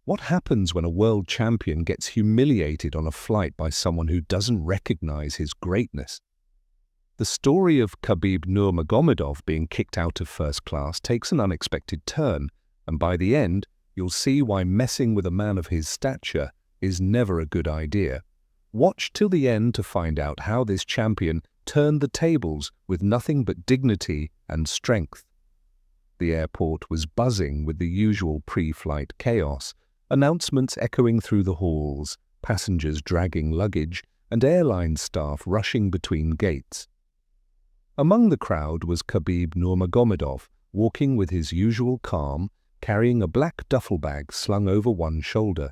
What happens when a world champion gets humiliated on a flight by someone who doesn't recognize his greatness? The story of Khabib Nurmagomedov being kicked out of first class takes an unexpected turn, and by the end, you'll see why messing with a man of his stature is never a good idea. Watch till the end to find out how this champion turned the tables with nothing but dignity and strength. The airport was buzzing with the usual pre-flight chaos, announcements echoing through the halls, passengers dragging luggage, and airline staff rushing between gates. Among the crowd was Khabib Nurmagomedov, walking with his usual calm, carrying a black duffel bag slung over one shoulder.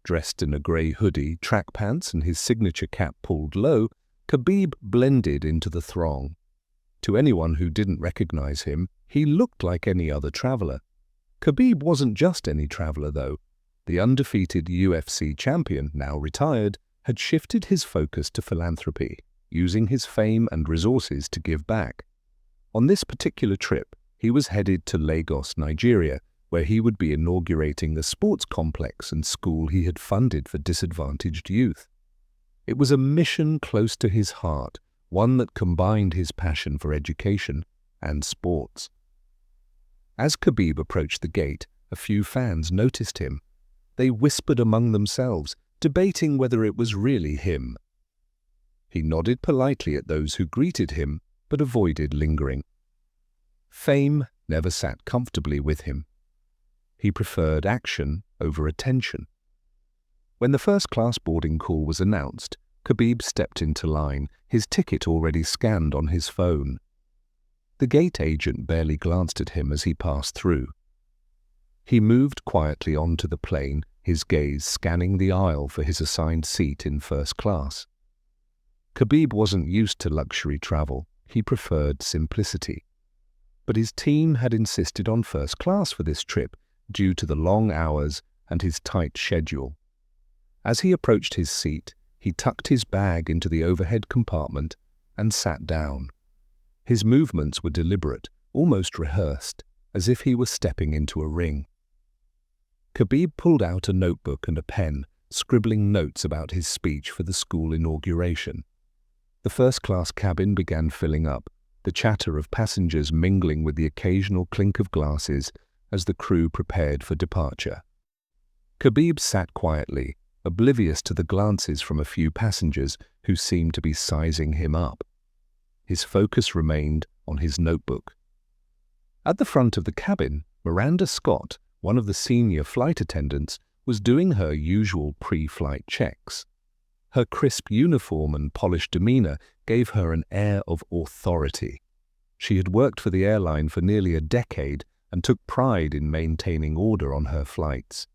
Dressed in a grey hoodie, track pants, and his signature cap pulled low, Khabib blended into the throng. To anyone who didn't recognize him, he looked like any other traveler. Khabib wasn't just any traveler, though. The undefeated UFC champion, now retired, had shifted his focus to philanthropy, using his fame and resources to give back. On this particular trip, he was headed to Lagos, Nigeria, where he would be inaugurating a sports complex and school he had funded for disadvantaged youth. It was a mission close to his heart, one that combined his passion for education and sports. As Khabib approached the gate, a few fans noticed him. They whispered among themselves, debating whether it was really him. He nodded politely at those who greeted him, but avoided lingering. Fame never sat comfortably with him. He preferred action over attention. When the first-class boarding call was announced, Khabib stepped into line, his ticket already scanned on his phone. The gate agent barely glanced at him as he passed through. He moved quietly onto the plane, his gaze scanning the aisle for his assigned seat in first class. Khabib wasn't used to luxury travel. He preferred simplicity. But his team had insisted on first class for this trip due to the long hours and his tight schedule. As he approached his seat, he tucked his bag into the overhead compartment and sat down. His movements were deliberate, almost rehearsed, as if he were stepping into a ring. Khabib pulled out a notebook and a pen, scribbling notes about his speech for the school inauguration. The first-class cabin began filling up, the chatter of passengers mingling with the occasional clink of glasses as the crew prepared for departure. Khabib sat quietly, oblivious to the glances from a few passengers who seemed to be sizing him up. His focus remained on his notebook. At the front of the cabin, Miranda Scott, one of the senior flight attendants, was doing her usual pre-flight checks. Her crisp uniform and polished demeanor gave her an air of authority. She had worked for the airline for nearly a decade and took pride in maintaining order on her flights.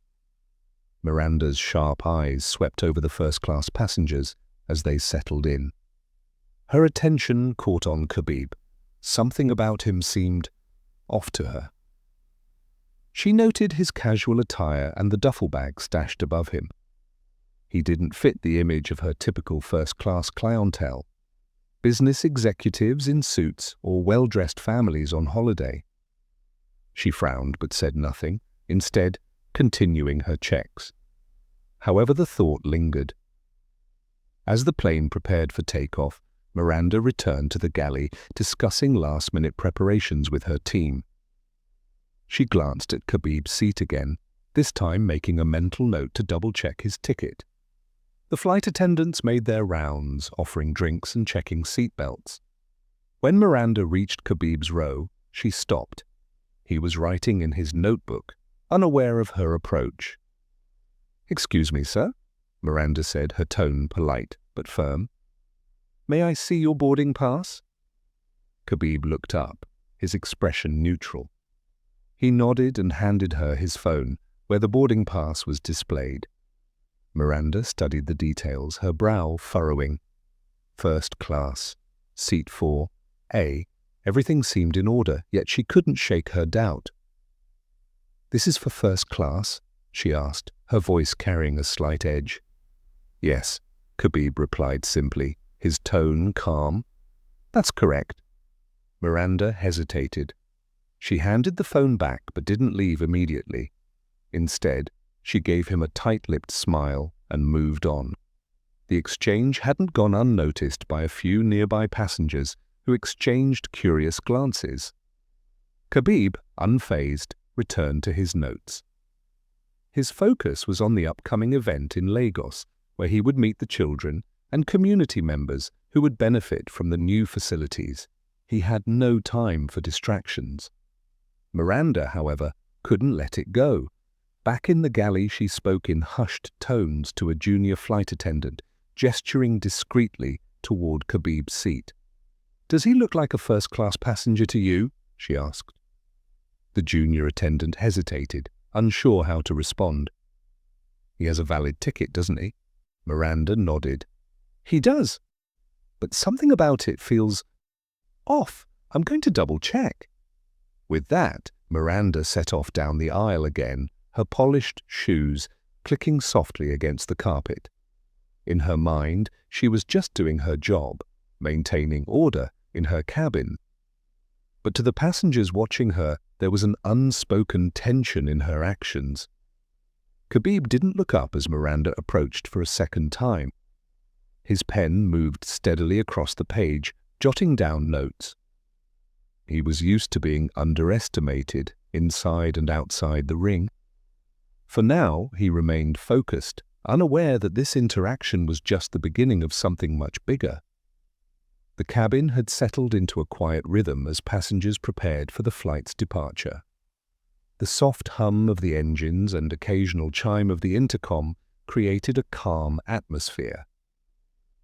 Miranda's sharp eyes swept over the first-class passengers as they settled in. Her attention caught on Khabib. Something about him seemed off to her. She noted his casual attire and the duffel bag stashed above him. He didn't fit the image of her typical first-class clientele, business executives in suits or well-dressed families on holiday. She frowned but said nothing, instead continuing her checks. However, the thought lingered. As the plane prepared for takeoff, Miranda returned to the galley, discussing last-minute preparations with her team. She glanced at Khabib's seat again, this time making a mental note to double-check his ticket. The flight attendants made their rounds, offering drinks and checking seat belts. When Miranda reached Khabib's row, she stopped. He was writing in his notebook, unaware of her approach. "Excuse me, sir," Miranda said, her tone polite but firm. "May I see your boarding pass?" Khabib looked up, his expression neutral. He nodded and handed her his phone, where the boarding pass was displayed. Miranda studied the details, her brow furrowing. First class, seat 4A. Everything seemed in order, yet she couldn't shake her doubt. "This is for first class?" she asked, her voice carrying a slight edge. "Yes," Khabib replied simply, his tone calm. "That's correct." Miranda hesitated. She handed the phone back but didn't leave immediately. Instead, She gave him a tight-lipped smile and moved on. The exchange hadn't gone unnoticed by a few nearby passengers who exchanged curious glances. Khabib, unfazed, returned to his notes. His focus was on the upcoming event in Lagos, where he would meet the children and community members who would benefit from the new facilities. He had no time for distractions. Miranda, however, couldn't let it go. Back in the galley, she spoke in hushed tones to a junior flight attendant, gesturing discreetly toward Khabib's seat. "Does he look like a first-class passenger to you?" she asked. The junior attendant hesitated, unsure how to respond. "He has a valid ticket, doesn't he?" Miranda nodded. "He does. But something about it feels off. I'm going to double-check." With that, Miranda set off down the aisle again, her polished shoes clicking softly against the carpet. In her mind, she was just doing her job, maintaining order in her cabin. But to the passengers watching her, there was an unspoken tension in her actions. Khabib didn't look up as Miranda approached for a second time. His pen moved steadily across the page, jotting down notes. He was used to being underestimated inside and outside the ring. For now, he remained focused, unaware that this interaction was just the beginning of something much bigger. The cabin had settled into a quiet rhythm as passengers prepared for the flight's departure. The soft hum of the engines and occasional chime of the intercom created a calm atmosphere.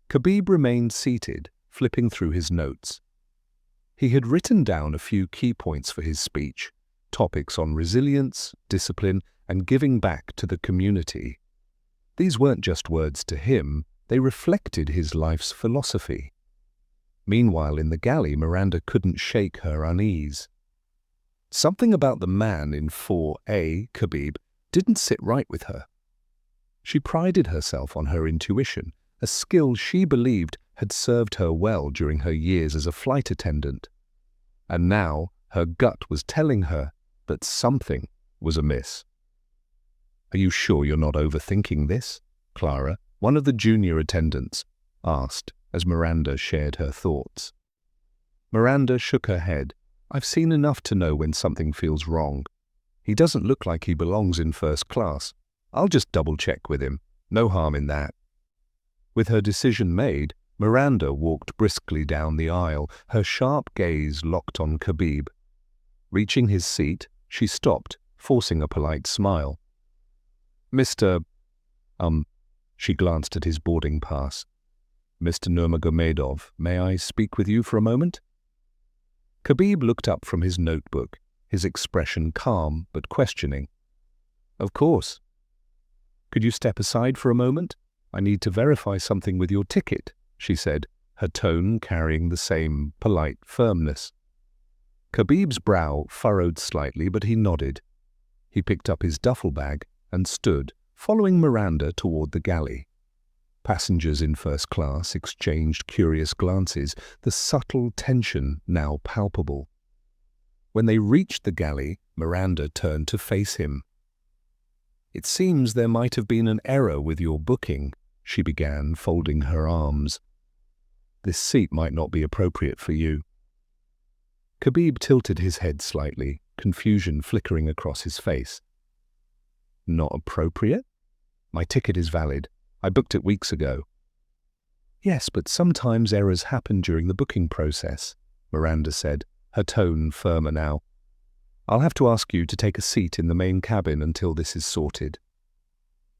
Khabib remained seated, flipping through his notes. He had written down a few key points for his speech, topics on resilience, discipline, and giving back to the community. These weren't just words to him, they reflected his life's philosophy. Meanwhile, in the galley, Miranda couldn't shake her unease. Something about the man in 4A, Khabib, didn't sit right with her. She prided herself on her intuition, a skill she believed had served her well during her years as a flight attendant. And now her gut was telling her that something was amiss. "Are you sure you're not overthinking this?" Clara, one of the junior attendants, asked as Miranda shared her thoughts. Miranda shook her head. "I've seen enough to know when something feels wrong. He doesn't look like he belongs in first class. I'll just double-check with him. No harm in that." With her decision made, Miranda walked briskly down the aisle, her sharp gaze locked on Khabib. Reaching his seat, she stopped, forcing a polite smile. "Mr. She glanced at his boarding pass. "Mr. Nurmagomedov, may I speak with you for a moment?" Khabib looked up from his notebook, his expression calm but questioning. "Of course." "Could you step aside for a moment? I need to verify something with your ticket," she said, her tone carrying the same polite firmness. Khabib's brow furrowed slightly, but he nodded. He picked up his duffel bag and stood, following Miranda toward the galley. Passengers in first class exchanged curious glances, the subtle tension now palpable. When they reached the galley, Miranda turned to face him. "It seems there might have been an error with your booking," she began, folding her arms. "This seat might not be appropriate for you." Khabib tilted his head slightly, confusion flickering across his face. "Not appropriate? My ticket is valid. I booked it weeks ago." "Yes, but sometimes errors happen during the booking process," Miranda said, her tone firmer now. "I'll have to ask you to take a seat in the main cabin until this is sorted."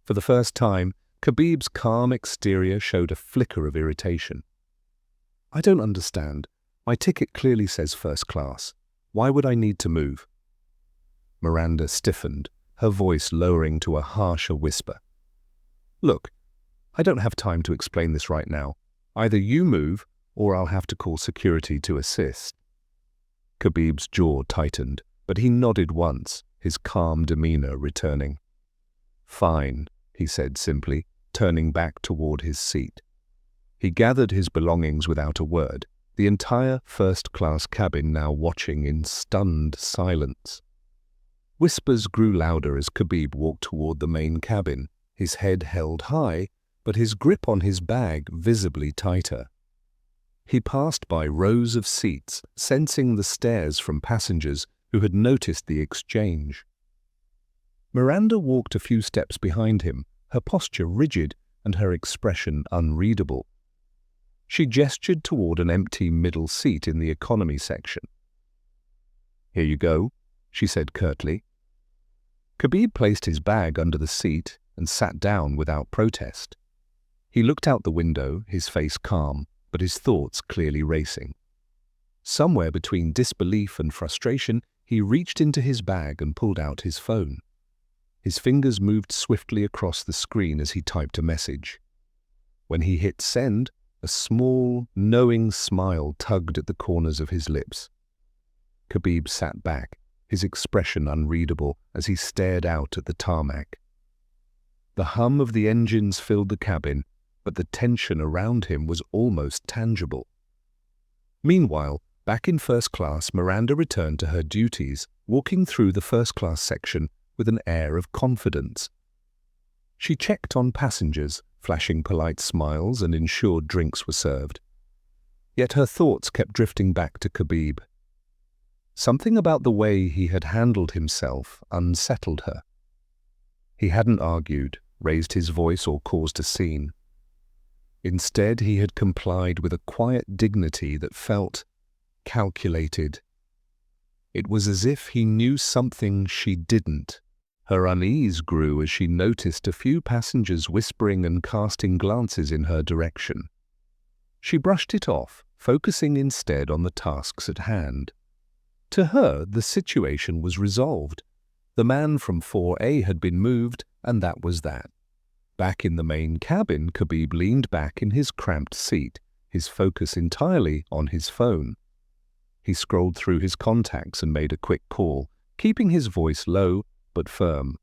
For the first time, Khabib's calm exterior showed a flicker of irritation. "I don't understand. My ticket clearly says first class. Why would I need to move?" Miranda stiffened, her voice lowering to a harsher whisper. "Look, I don't have time to explain this right now. Either you move, or I'll have to call security to assist." Khabib's jaw tightened, but he nodded once, his calm demeanor returning. "Fine," he said simply, turning back toward his seat. He gathered his belongings without a word, the entire first-class cabin now watching in stunned silence. Whispers grew louder as Khabib walked toward the main cabin, his head held high, but his grip on his bag visibly tighter. He passed by rows of seats, sensing the stares from passengers who had noticed the exchange. Miranda walked a few steps behind him, her posture rigid and her expression unreadable. She gestured toward an empty middle seat in the economy section. "Here you go," she said curtly. Khabib placed his bag under the seat and sat down without protest. He looked out the window, his face calm, but his thoughts clearly racing. Somewhere between disbelief and frustration, he reached into his bag and pulled out his phone. His fingers moved swiftly across the screen as he typed a message. When he hit send, a small, knowing smile tugged at the corners of his lips. Khabib sat back, his expression unreadable as he stared out at the tarmac. The hum of the engines filled the cabin, but the tension around him was almost tangible. Meanwhile, back in first class, Miranda returned to her duties, walking through the first class section with an air of confidence. She checked on passengers, flashing polite smiles, and ensured drinks were served. Yet her thoughts kept drifting back to Khabib. Something about the way he had handled himself unsettled her. He hadn't argued, raised his voice, or caused a scene. Instead, he had complied with a quiet dignity that felt calculated. It was as if he knew something she didn't. Her unease grew as she noticed a few passengers whispering and casting glances in her direction. She brushed it off, focusing instead on the tasks at hand. To her, the situation was resolved. The man from 4A had been moved, and that was that. Back in the main cabin, Khabib leaned back in his cramped seat, his focus entirely on his phone. He scrolled through his contacts and made a quick call, keeping his voice low but firm.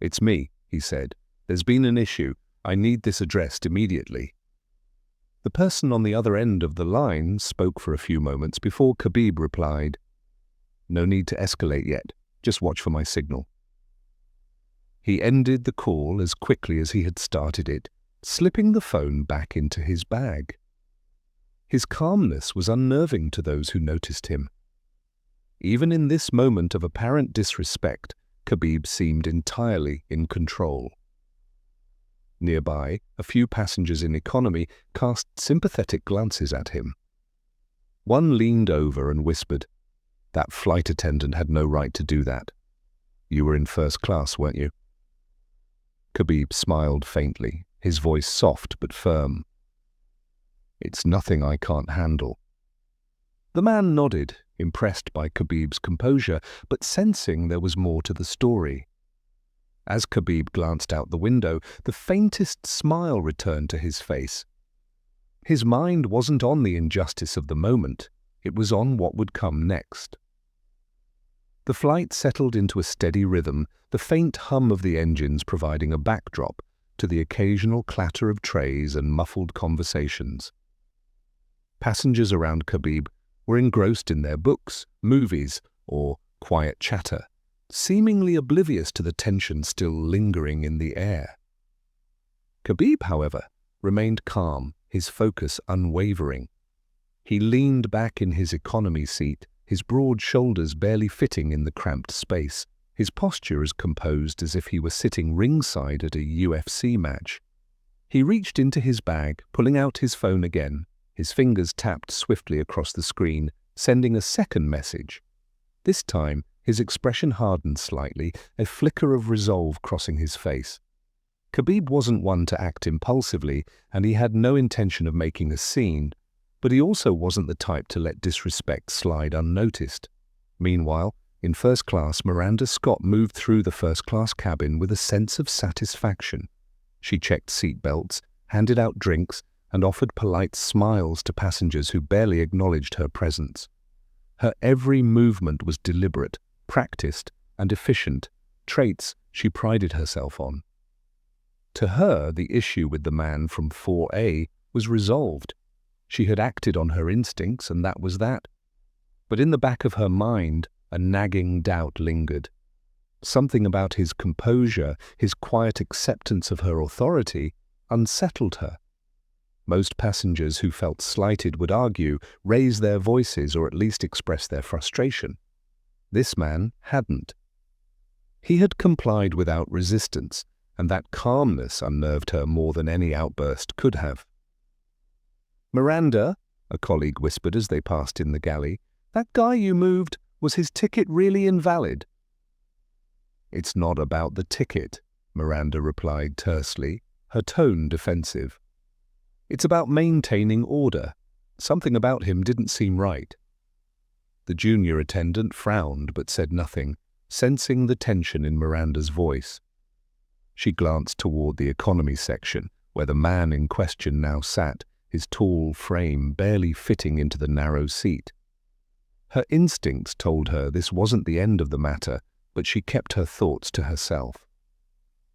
"It's me," he said. "There's been an issue. I need this addressed immediately." The person on the other end of the line spoke for a few moments before Khabib replied, "No need to escalate yet. Just watch for my signal." He ended the call as quickly as he had started it, slipping the phone back into his bag. His calmness was unnerving to those who noticed him. Even in this moment of apparent disrespect, Khabib seemed entirely in control. Nearby, a few passengers in economy cast sympathetic glances at him. One leaned over and whispered, "That flight attendant had no right to do that. You were in first class, weren't you?" Khabib smiled faintly, his voice soft but firm. "It's nothing I can't handle." The man nodded, impressed by Khabib's composure, but sensing there was more to the story. As Khabib glanced out the window, the faintest smile returned to his face. His mind wasn't on the injustice of the moment, it was on what would come next. The flight settled into a steady rhythm, the faint hum of the engines providing a backdrop to the occasional clatter of trays and muffled conversations. Passengers around Khabib were engrossed in their books, movies, or quiet chatter, seemingly oblivious to the tension still lingering in the air. Khabib, however, remained calm, his focus unwavering. He leaned back in his economy seat, his broad shoulders barely fitting in the cramped space, his posture as composed as if he were sitting ringside at a UFC match. He reached into his bag, pulling out his phone again. His fingers tapped swiftly across the screen, sending a second message. This time, his expression hardened slightly, a flicker of resolve crossing his face. Khabib wasn't one to act impulsively, and he had no intention of making a scene, but he also wasn't the type to let disrespect slide unnoticed. Meanwhile, in first class, Miranda Scott moved through the first-class cabin with a sense of satisfaction. She checked seat belts, handed out drinks, and offered polite smiles to passengers who barely acknowledged her presence. Her every movement was deliberate, practiced, and efficient, traits she prided herself on. To her, the issue with the man from 4A was resolved. She had acted on her instincts, and that was that. But in the back of her mind, A nagging doubt lingered. Something about his composure, his quiet acceptance of her authority, unsettled her. Most passengers who felt slighted would argue, raise their voices, or at least express their frustration. This man hadn't. He had complied without resistance, and that calmness unnerved her more than any outburst could have. "Miranda," a colleague whispered as they passed in the galley, "that guy you moved, was his ticket really invalid?" "It's not about the ticket," Miranda replied tersely, her tone defensive. "It's about maintaining order. Something about him didn't seem right." The junior attendant frowned but said nothing, sensing the tension in Miranda's voice. She glanced toward the economy section, where the man in question now sat, his tall frame barely fitting into the narrow seat. Her instincts told her this wasn't the end of the matter, but she kept her thoughts to herself.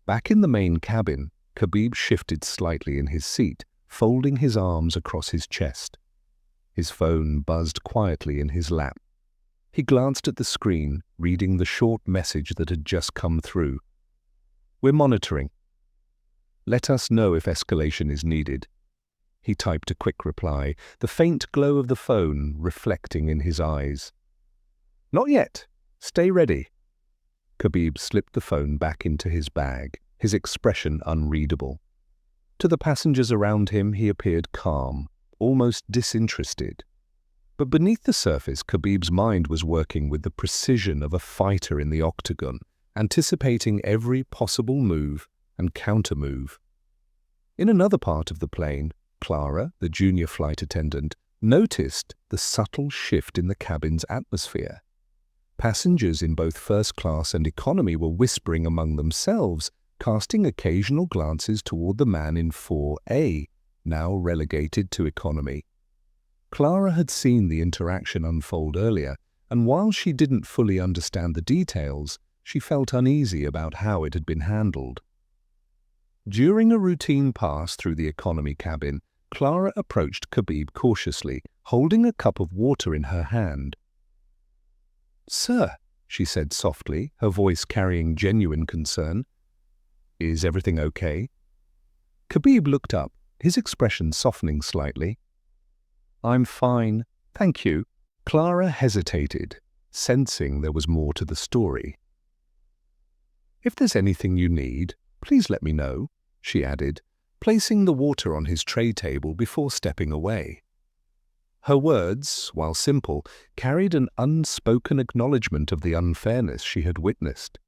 Back in the main cabin, Khabib shifted slightly in his seat, folding his arms across his chest. His phone buzzed quietly in his lap. He glanced at the screen, reading the short message that had just come through. "We're monitoring. Let us know if escalation is needed." He typed a quick reply, the faint glow of the phone reflecting in his eyes. "Not yet. Stay ready." Khabib slipped the phone back into his bag, his expression unreadable. To the passengers around him, he appeared calm, almost disinterested. But beneath the surface, Khabib's mind was working with the precision of a fighter in the octagon, anticipating every possible move and counter-move. In another part of the plane, Clara, the junior flight attendant, noticed the subtle shift in the cabin's atmosphere. Passengers in both first class and economy were whispering among themselves, casting occasional glances toward the man in 4A, now relegated to economy. Clara had seen the interaction unfold earlier, and while she didn't fully understand the details, she felt uneasy about how it had been handled. During a routine pass through the economy cabin, Clara approached Khabib cautiously, holding a cup of water in her hand. "Sir," she said softly, her voice carrying genuine concern. "Is everything okay?" Khabib looked up, his expression softening slightly. "I'm fine, thank you." Clara hesitated, sensing there was more to the story. "If there's anything you need, please let me know," she added, placing the water on his tray table before stepping away. Her words, while simple, carried an unspoken acknowledgement of the unfairness she had witnessed.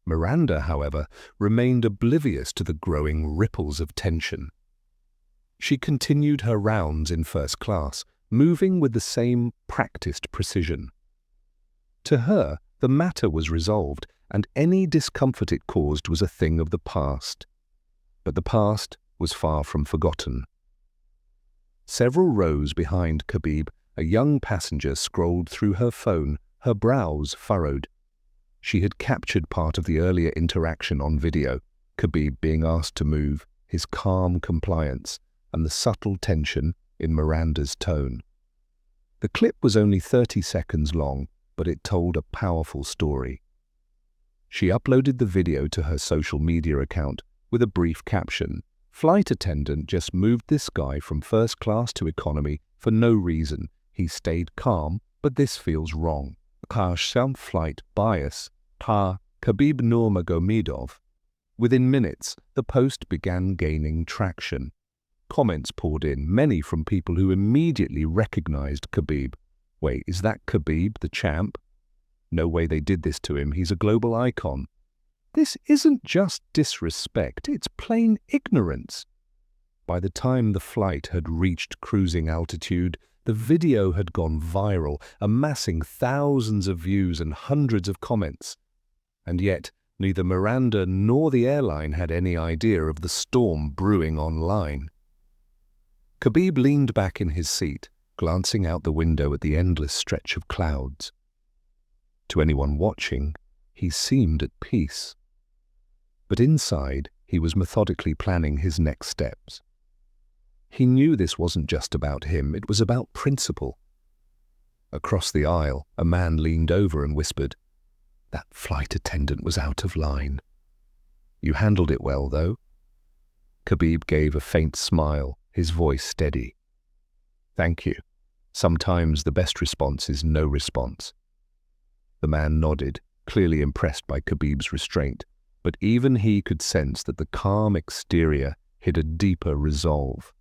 Miranda, however, remained oblivious to the growing ripples of tension. She continued her rounds in first class, moving with the same practiced precision. To her, the matter was resolved, and any discomfort it caused was a thing of the past. But the past was far from forgotten. Several rows behind Khabib, a young passenger scrolled through her phone, her brows furrowed. She had captured part of the earlier interaction on video, Khabib being asked to move, his calm compliance, and the subtle tension in Miranda's tone. The clip was only 30 seconds long, but it told a powerful story. She uploaded the video to her social media account with a brief caption. "Flight attendant just moved this guy from first class to economy for no reason. He stayed calm, but this feels wrong. Some flight bias. Khabib Nurmagomedov." Within minutes, the post began gaining traction. Comments poured in, many from people who immediately recognized Khabib. "Wait, is that Khabib, the champ? No way they did this to him, he's a global icon. This isn't just disrespect, it's plain ignorance." By the time the flight had reached cruising altitude, the video had gone viral, amassing thousands of views and hundreds of comments. And yet, neither Miranda nor the airline had any idea of the storm brewing online. Khabib leaned back in his seat, glancing out the window at the endless stretch of clouds. To anyone watching, he seemed at peace. But inside, he was methodically planning his next steps. He knew this wasn't just about him, it was about principle. Across the aisle, a man leaned over and whispered, "That flight attendant was out of line." "You handled it well, though." Khabib gave a faint smile, his voice steady. "Thank you. Sometimes the best response is no response." The man nodded, clearly impressed by Khabib's restraint, but even he could sense that the calm exterior hid a deeper resolve.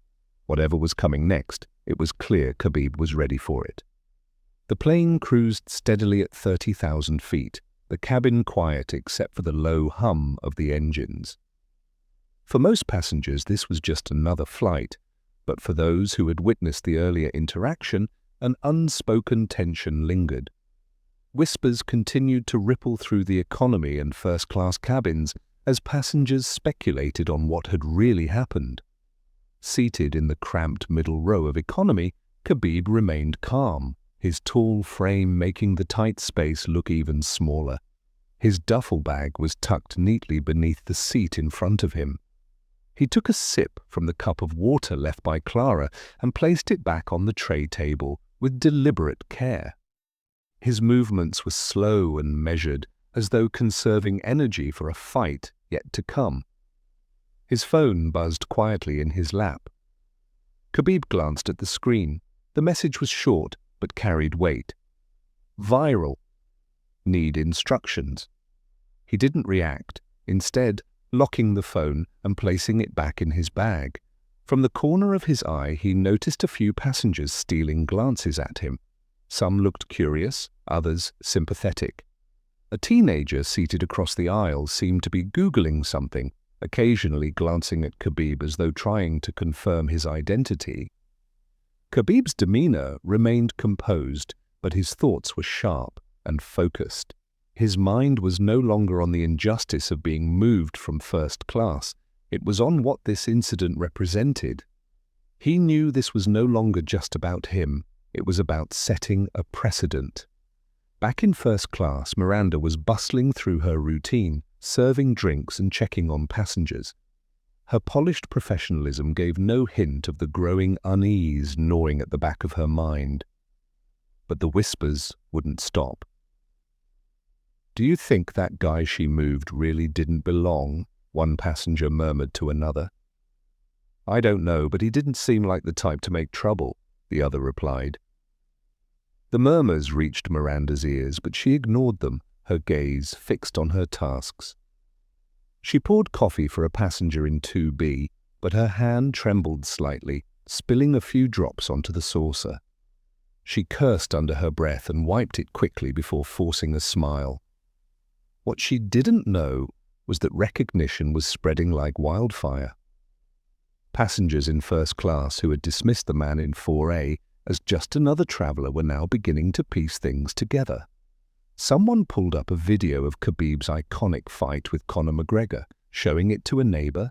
Whatever was coming next, it was clear Khabib was ready for it. The plane cruised steadily at 30,000 feet, the cabin quiet except for the low hum of the engines. For most passengers, this was just another flight, but for those who had witnessed the earlier interaction, an unspoken tension lingered. Whispers continued to ripple through the economy and first-class cabins as passengers speculated on what had really happened. Seated in the cramped middle row of economy, Khabib remained calm, his tall frame making the tight space look even smaller. His duffel bag was tucked neatly beneath the seat in front of him. He took a sip from the cup of water left by Clara and placed it back on the tray table with deliberate care. His movements were slow and measured, as though conserving energy for a fight yet to come. His phone buzzed quietly in his lap. Khabib glanced at the screen. The message was short, but carried weight. Viral. Need instructions. He didn't react, instead locking the phone and placing it back in his bag. From the corner of his eye, he noticed a few passengers stealing glances at him. Some looked curious, others sympathetic. A teenager seated across the aisle seemed to be Googling something, occasionally glancing at Khabib as though trying to confirm his identity. Khabib's demeanor remained composed, but his thoughts were sharp and focused. His mind was no longer on the injustice of being moved from first class. It was on what this incident represented. He knew this was no longer just about him. It was about setting a precedent. Back in first class, Miranda was bustling through her routine, serving drinks and checking on passengers. Her polished professionalism gave no hint of the growing unease gnawing at the back of her mind. But the whispers wouldn't stop. "Do you think that guy she moved really didn't belong?" one passenger murmured to another. "I don't know, but he didn't seem like the type to make trouble," the other replied. The murmurs reached Miranda's ears, but she ignored them, her gaze fixed on her tasks. She poured coffee for a passenger in 2B, but her hand trembled slightly, spilling a few drops onto the saucer. She cursed under her breath and wiped it quickly before forcing a smile. What she didn't know was that recognition was spreading like wildfire. Passengers in first class who had dismissed the man in 4A as just another traveler were now beginning to piece things together. Someone pulled up a video of Khabib's iconic fight with Conor McGregor, showing it to a neighbor.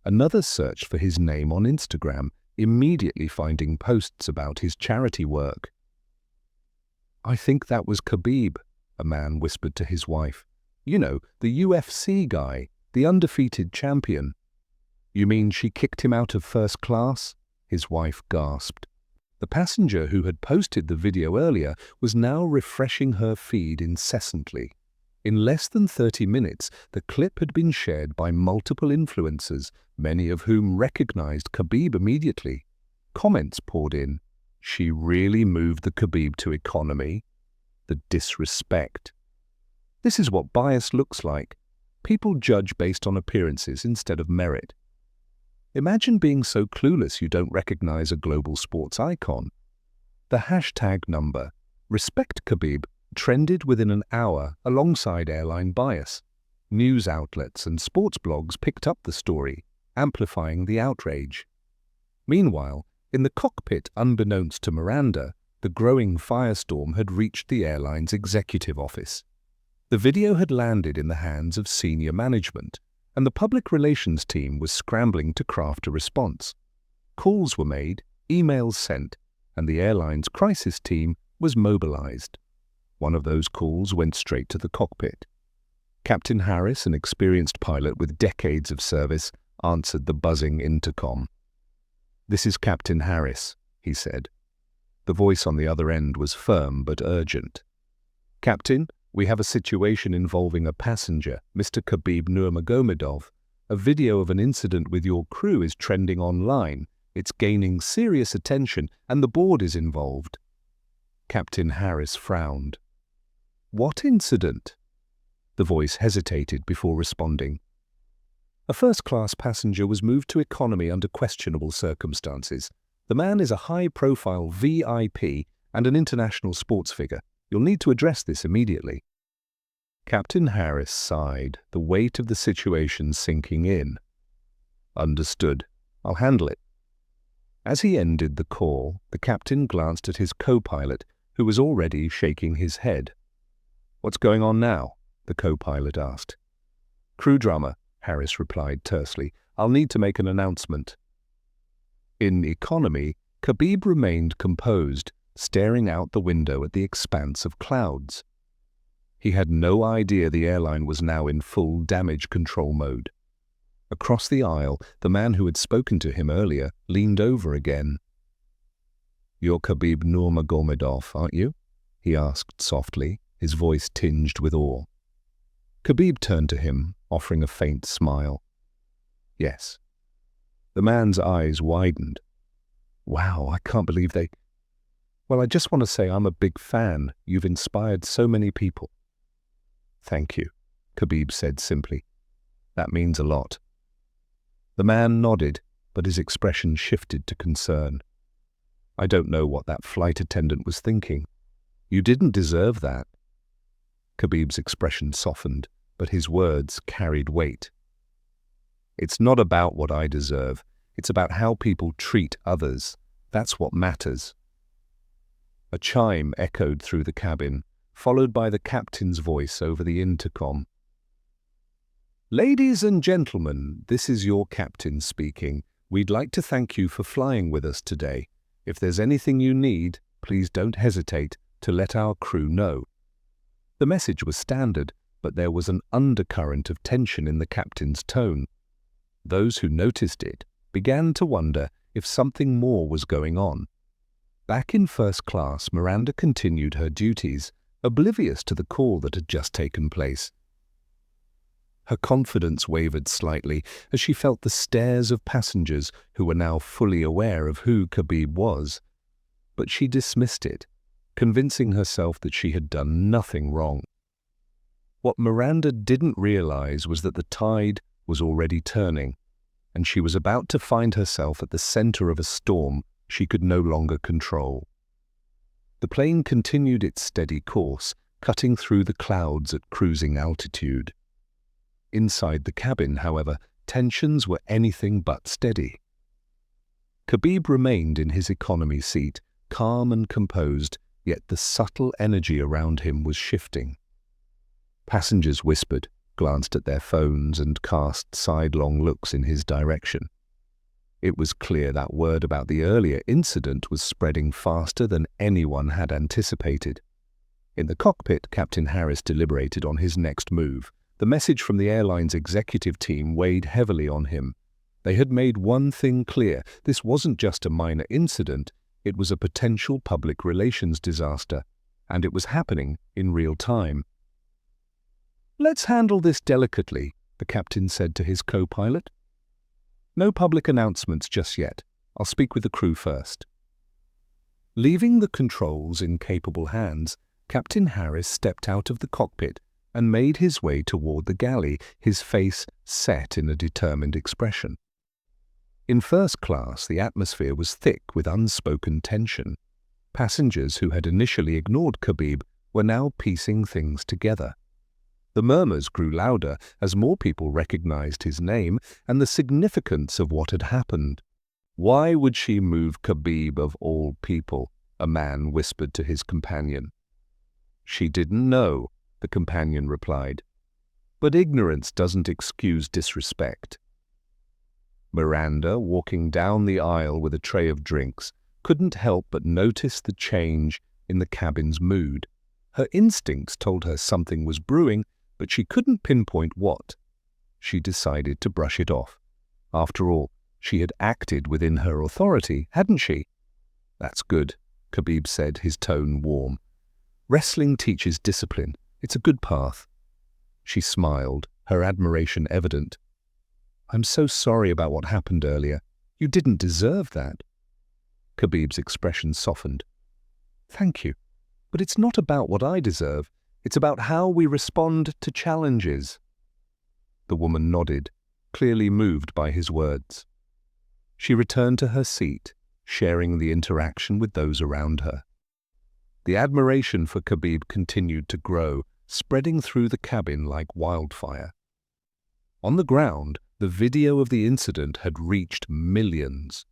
Another searched for his name on Instagram, immediately finding posts about his charity work. "I think that was Khabib," a man whispered to his wife. "You know, the UFC guy, the undefeated champion." "You mean she kicked him out of first class?" his wife gasped. The passenger who had posted the video earlier was now refreshing her feed incessantly. In less than 30 minutes, the clip had been shared by multiple influencers, many of whom recognized Khabib immediately. Comments poured in. "She really moved the Khabib to economy." "The disrespect." This is what bias looks like. People judge based on appearances instead of merit. Imagine being so clueless you don't recognize a global sports icon. The hashtag number, Respect Khabib, trended within an hour alongside airline bias. News outlets and sports blogs picked up the story, amplifying the outrage. Meanwhile, in the cockpit, unbeknownst to Miranda, the growing firestorm had reached the airline's executive office. The video had landed in the hands of senior management, and the public relations team was scrambling to craft a response. Calls were made, emails sent, and the airline's crisis team was mobilized. One of those calls went straight to the cockpit. Captain Harris, an experienced pilot with decades of service, answered the buzzing intercom. "This is Captain Harris," he said. The voice on the other end was firm but urgent. "Captain, we have a situation involving a passenger, Mr. Khabib Nurmagomedov. A video of an incident with your crew is trending online. It's gaining serious attention, and the board is involved." Captain Harris frowned. "What incident?" The voice hesitated before responding. "A first-class passenger was moved to economy under questionable circumstances. The man is a high-profile VIP and an international sports figure. You'll need to address this immediately." Captain Harris sighed, the weight of the situation sinking in. "Understood. I'll handle it." As he ended the call, the captain glanced at his co-pilot, who was already shaking his head. "What's going on now?" the co-pilot asked. "Crew drama," Harris replied tersely. "I'll need to make an announcement." In economy, Khabib remained composed, staring out the window at the expanse of clouds. He had no idea the airline was now in full damage control mode. Across the aisle, the man who had spoken to him earlier leaned over again. "You're Khabib Nurmagomedov, aren't you?" he asked softly, his voice tinged with awe. Khabib turned to him, offering a faint smile. "Yes." The man's eyes widened. "Wow, I can't believe they... Well, I just want to say I'm a big fan. You've inspired so many people." "Thank you," Khabib said simply. "That means a lot." The man nodded, but his expression shifted to concern. "I don't know what that flight attendant was thinking. You didn't deserve that." Khabib's expression softened, but his words carried weight. "It's not about what I deserve. It's about how people treat others. That's what matters." A chime echoed through the cabin, followed by the captain's voice over the intercom. "Ladies and gentlemen, this is your captain speaking. We'd like to thank you for flying with us today. If there's anything you need, please don't hesitate to let our crew know." The message was standard, but there was an undercurrent of tension in the captain's tone. Those who noticed it began to wonder if something more was going on. Back in first class, Miranda continued her duties, oblivious to the call that had just taken place. Her confidence wavered slightly as she felt the stares of passengers who were now fully aware of who Khabib was. But she dismissed it, convincing herself that she had done nothing wrong. What Miranda didn't realize was that the tide was already turning, and she was about to find herself at the center of a storm she could no longer control. The plane continued its steady course, cutting through the clouds at cruising altitude. Inside the cabin, however, tensions were anything but steady. Khabib remained in his economy seat, calm and composed, yet the subtle energy around him was shifting. Passengers whispered, glanced at their phones, and cast sidelong looks in his direction. It was clear that word about the earlier incident was spreading faster than anyone had anticipated. In the cockpit, Captain Harris deliberated on his next move. The message from the airline's executive team weighed heavily on him. They had made one thing clear: this wasn't just a minor incident, it was a potential public relations disaster, and it was happening in real time. "Let's handle this delicately," the captain said to his co-pilot. "No public announcements just yet. I'll speak with the crew first." Leaving the controls in capable hands, Captain Harris stepped out of the cockpit and made his way toward the galley, his face set in a determined expression. In first class, the atmosphere was thick with unspoken tension. Passengers who had initially ignored Khabib were now piecing things together. The murmurs grew louder as more people recognized his name and the significance of what had happened. "Why would she move Khabib of all people?" a man whispered to his companion. "She didn't know," the companion replied. "But ignorance doesn't excuse disrespect." Miranda, walking down the aisle with a tray of drinks, couldn't help but notice the change in the cabin's mood. Her instincts told her something was brewing, but she couldn't pinpoint what. She decided to brush it off. After all, she had acted within her authority, hadn't she? "That's good," Khabib said, his tone warm. Wrestling teaches discipline. It's a good path. She smiled, her admiration evident. I'm so sorry about what happened earlier. You didn't deserve that. Khabib's expression softened. Thank you. But it's not about what I deserve. It's about how we respond to challenges. The woman nodded, clearly moved by his words. She returned to her seat, sharing the interaction with those around her. The admiration for Khabib continued to grow, spreading through the cabin like wildfire. On the ground, the video of the incident had reached millions.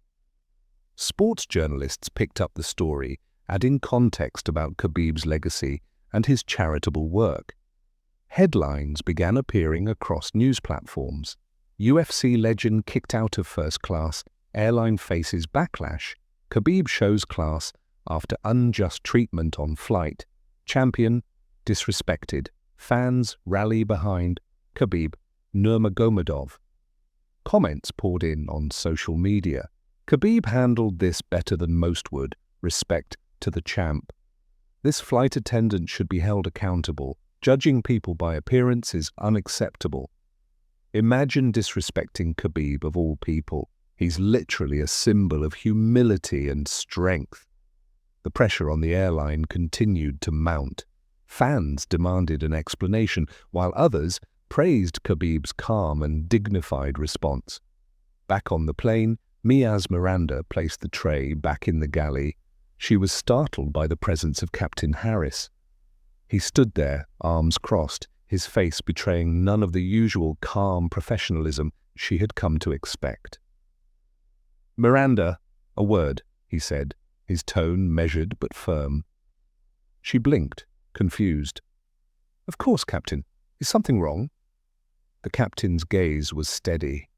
Sports journalists picked up the story, adding context about Khabib's legacy and his charitable work. Headlines began appearing across news platforms. UFC legend kicked out of first class, Airline faces backlash, Khabib shows class after unjust treatment on flight, champion disrespected, fans rally behind Khabib Nurmagomedov. Comments poured in on social media. Khabib handled this better than most would. Respect to the champ. This flight attendant should be held accountable. Judging people by appearance is unacceptable. Imagine disrespecting Khabib of all people. He's literally a symbol of humility and strength. The pressure on the airline continued to mount. Fans demanded an explanation, while others praised Khabib's calm and dignified response. Back on the plane, Miaz Miranda placed the tray back in the galley. She was startled by the presence of Captain Harris. He stood there, arms crossed, his face betraying none of the usual calm professionalism she had come to expect. Miranda, a word, he said, his tone measured but firm. She blinked, confused. Of course, Captain. Is something wrong? The captain's gaze was steady.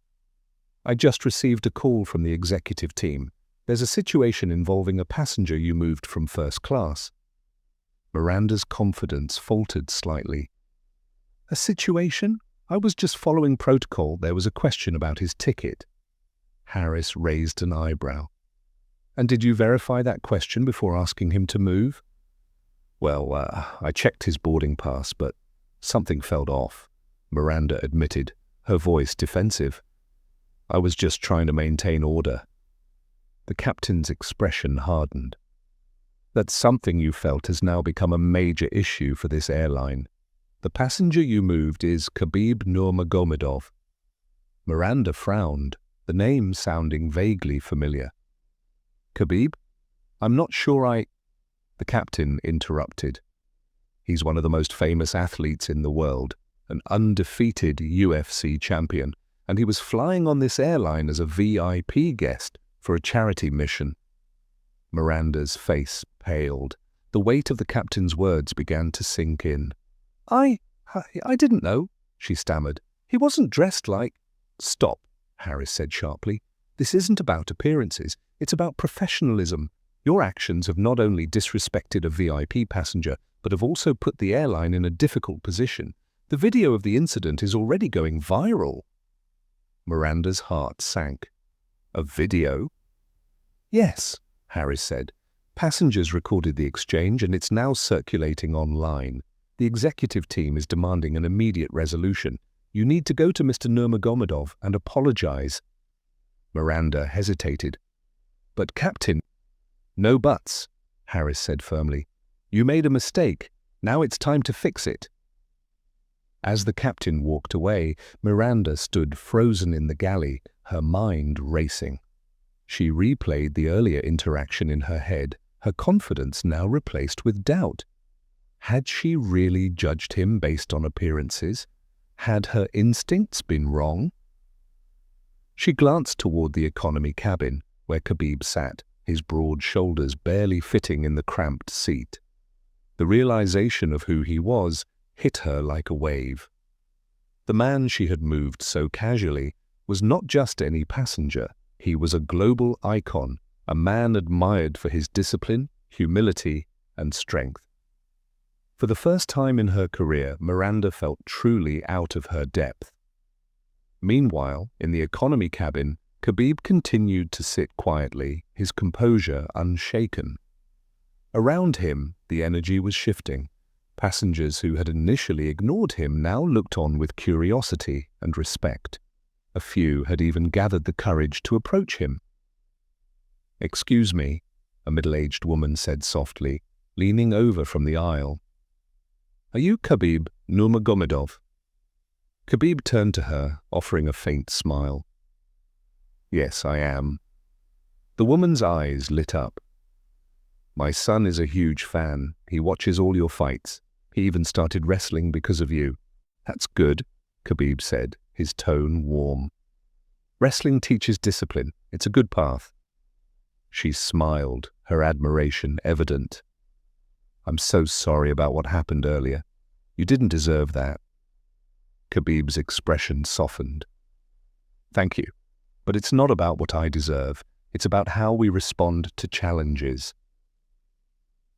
I just received a call from the executive team. There's a situation involving a passenger you moved from first class. Miranda's confidence faltered slightly. A situation? I was just following protocol. There was a question about his ticket. Harris raised an eyebrow. And did you verify that question before asking him to move? Well, I checked his boarding pass, but something felt off, Miranda admitted, her voice defensive. I was just trying to maintain order. The captain's expression hardened. That something you felt has now become a major issue for this airline. The passenger you moved is Khabib Nurmagomedov. Miranda frowned, the name sounding vaguely familiar. Khabib? I'm not sure The captain interrupted. He's one of the most famous athletes in the world, an undefeated UFC champion, and he was flying on this airline as a VIP guest for a charity mission. Miranda's face paled. The weight of the captain's words began to sink in. I didn't know, she stammered. He wasn't dressed like... Stop, Harris said sharply. This isn't about appearances. It's about professionalism. Your actions have not only disrespected a VIP passenger, but have also put the airline in a difficult position. The video of the incident is already going viral. Miranda's heart sank. A video? Yes, Harris said. Passengers recorded the exchange and it's now circulating online. The executive team is demanding an immediate resolution. You need to go to Mr. Nurmagomedov and apologize. Miranda hesitated. But Captain... No buts, Harris said firmly. You made a mistake. Now it's time to fix it. As the captain walked away, Miranda stood frozen in the galley, her mind racing. She replayed the earlier interaction in her head, her confidence now replaced with doubt. Had she really judged him based on appearances? Had her instincts been wrong? She glanced toward the economy cabin, where Khabib sat, his broad shoulders barely fitting in the cramped seat. The realization of who he was hit her like a wave. The man she had moved so casually was not just any passenger. He was a global icon, a man admired for his discipline, humility, and strength. For the first time in her career, Miranda felt truly out of her depth. Meanwhile, in the economy cabin, Khabib continued to sit quietly, his composure unshaken. Around him, the energy was shifting. Passengers who had initially ignored him now looked on with curiosity and respect. A few had even gathered the courage to approach him. "Excuse me," a middle-aged woman said softly, leaning over from the aisle. "Are you Khabib Nurmagomedov?" Khabib turned to her, offering a faint smile. "Yes, I am." The woman's eyes lit up. "My son is a huge fan. He watches all your fights. He even started wrestling because of you." "That's good," Khabib said, his tone warm. "Wrestling teaches discipline. It's a good path." She smiled, her admiration evident. "I'm so sorry about what happened earlier. You didn't deserve that." Khabib's expression softened. "Thank you. But it's not about what I deserve. It's about how we respond to challenges."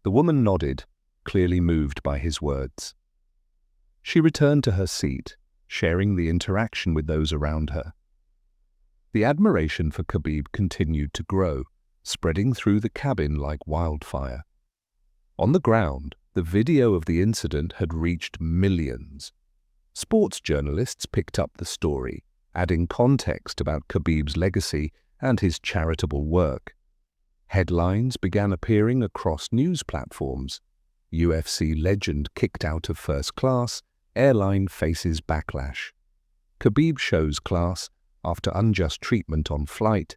The woman nodded, clearly moved by his words. She returned to her seat, sharing the interaction with those around her. The admiration for Khabib continued to grow, spreading through the cabin like wildfire. On the ground, the video of the incident had reached millions. Sports journalists picked up the story, adding context about Khabib's legacy and his charitable work. Headlines began appearing across news platforms. UFC legend kicked out of first class, Airline faces backlash. Khabib shows class after unjust treatment on flight.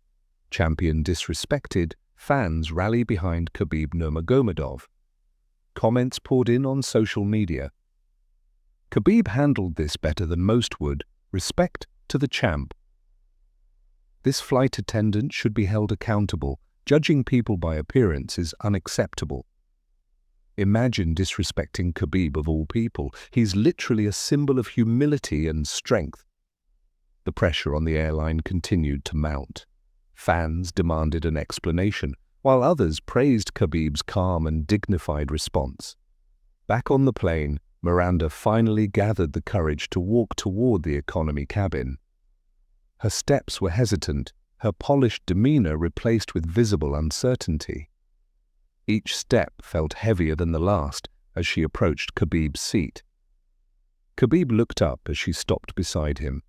Champion disrespected, fans rally behind Khabib Nurmagomedov. Comments poured in on social media. Khabib handled this better than most would. Respect to the champ. This flight attendant should be held accountable. Judging people by appearance is unacceptable. Imagine disrespecting Khabib of all people. He's literally a symbol of humility and strength. The pressure on the airline continued to mount. Fans demanded an explanation, while others praised Khabib's calm and dignified response. Back on the plane, Miranda finally gathered the courage to walk toward the economy cabin. Her steps were hesitant, her polished demeanor replaced with visible uncertainty. Each step felt heavier than the last as she approached Khabib's seat. Khabib looked up as she stopped beside him.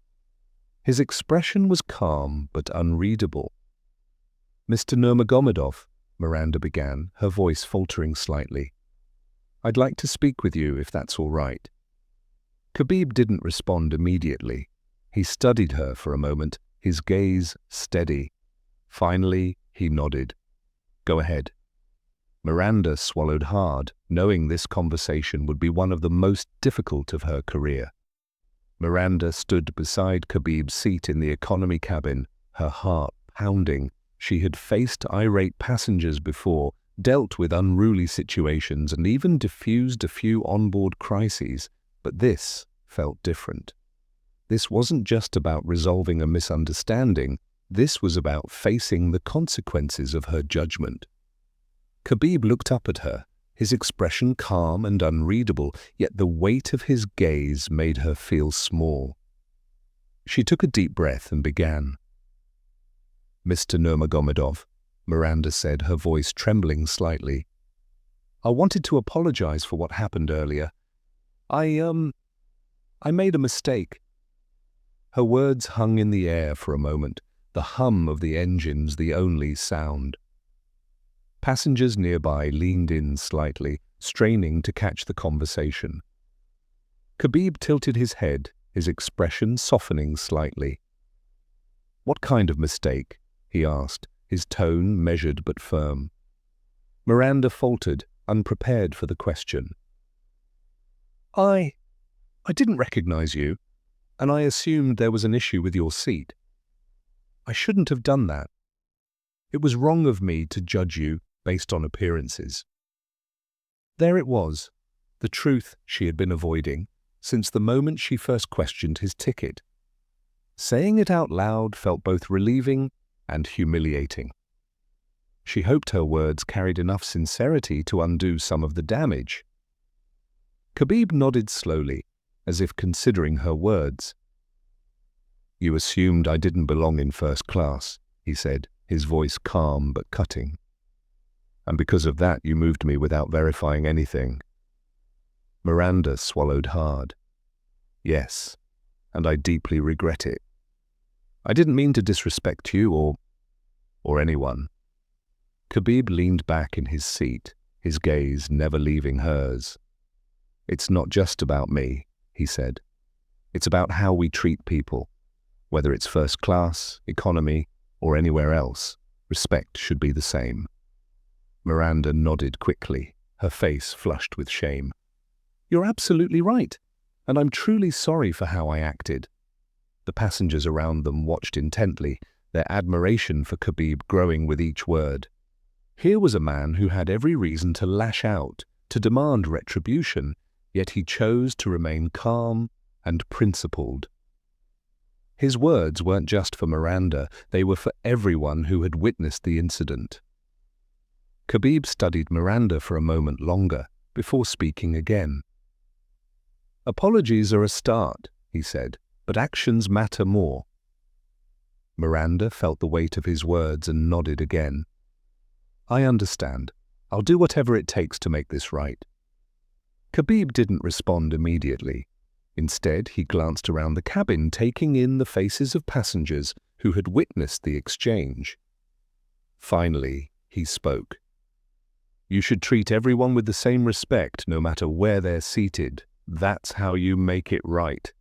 His expression was calm but unreadable. "Mr. Nurmagomedov," Miranda began, her voice faltering slightly. "I'd like to speak with you if that's all right." Khabib didn't respond immediately. He studied her for a moment, his gaze steady. Finally, he nodded. "Go ahead." Miranda swallowed hard, knowing this conversation would be one of the most difficult of her career. Miranda stood beside Khabib's seat in the economy cabin, her heart pounding. She had faced irate passengers before, dealt with unruly situations, and even diffused a few onboard crises, but this felt different. This wasn't just about resolving a misunderstanding, this was about facing the consequences of her judgment. Khabib looked up at her, his expression calm and unreadable, yet the weight of his gaze made her feel small. She took a deep breath and began. "Mr. Nurmagomedov," Miranda said, her voice trembling slightly. "I wanted to apologize for what happened earlier. I made a mistake." Her words hung in the air for a moment, the hum of the engines the only sound. Passengers nearby leaned in slightly, straining to catch the conversation. Khabib tilted his head, his expression softening slightly. "What kind of mistake?" he asked, his tone measured but firm. Miranda faltered, unprepared for the question. I didn't recognize you, and I assumed there was an issue with your seat. I shouldn't have done that. It was wrong of me to judge you based on appearances." There it was, the truth she had been avoiding since the moment she first questioned his ticket. Saying it out loud felt both relieving and humiliating. She hoped her words carried enough sincerity to undo some of the damage. Khabib nodded slowly, as if considering her words. "You assumed I didn't belong in first class," he said, his voice calm but cutting. And because of that, you moved me without verifying anything. Miranda swallowed hard. Yes, and I deeply regret it. I didn't mean to disrespect you or anyone. Khabib leaned back in his seat, his gaze never leaving hers. It's not just about me, he said. It's about how we treat people. Whether it's first class, economy, or anywhere else, respect should be the same. Miranda nodded quickly, her face flushed with shame. You're absolutely right, and I'm truly sorry for how I acted. The passengers around them watched intently, their admiration for Khabib growing with each word. Here was a man who had every reason to lash out, to demand retribution, yet he chose to remain calm and principled. His words weren't just for Miranda, they were for everyone who had witnessed the incident. Khabib studied Miranda for a moment longer, before speaking again. Apologies are a start, he said, but actions matter more. Miranda felt the weight of his words and nodded again. I understand. I'll do whatever it takes to make this right. Khabib didn't respond immediately. Instead, he glanced around the cabin, taking in the faces of passengers who had witnessed the exchange. Finally, he spoke. You should treat everyone with the same respect, no matter where they're seated. That's how you make it right.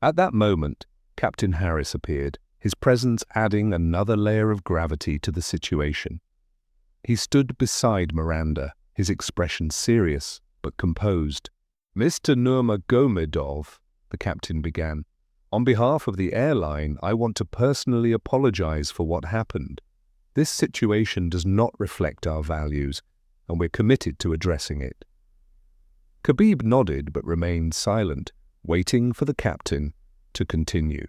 At that moment, Captain Harris appeared, his presence adding another layer of gravity to the situation. He stood beside Miranda, his expression serious but composed. Mr. Nurmagomedov, the captain began, on behalf of the airline, I want to personally apologize for what happened. This situation does not reflect our values, and we're committed to addressing it. Khabib nodded but remained silent, waiting for the captain to continue.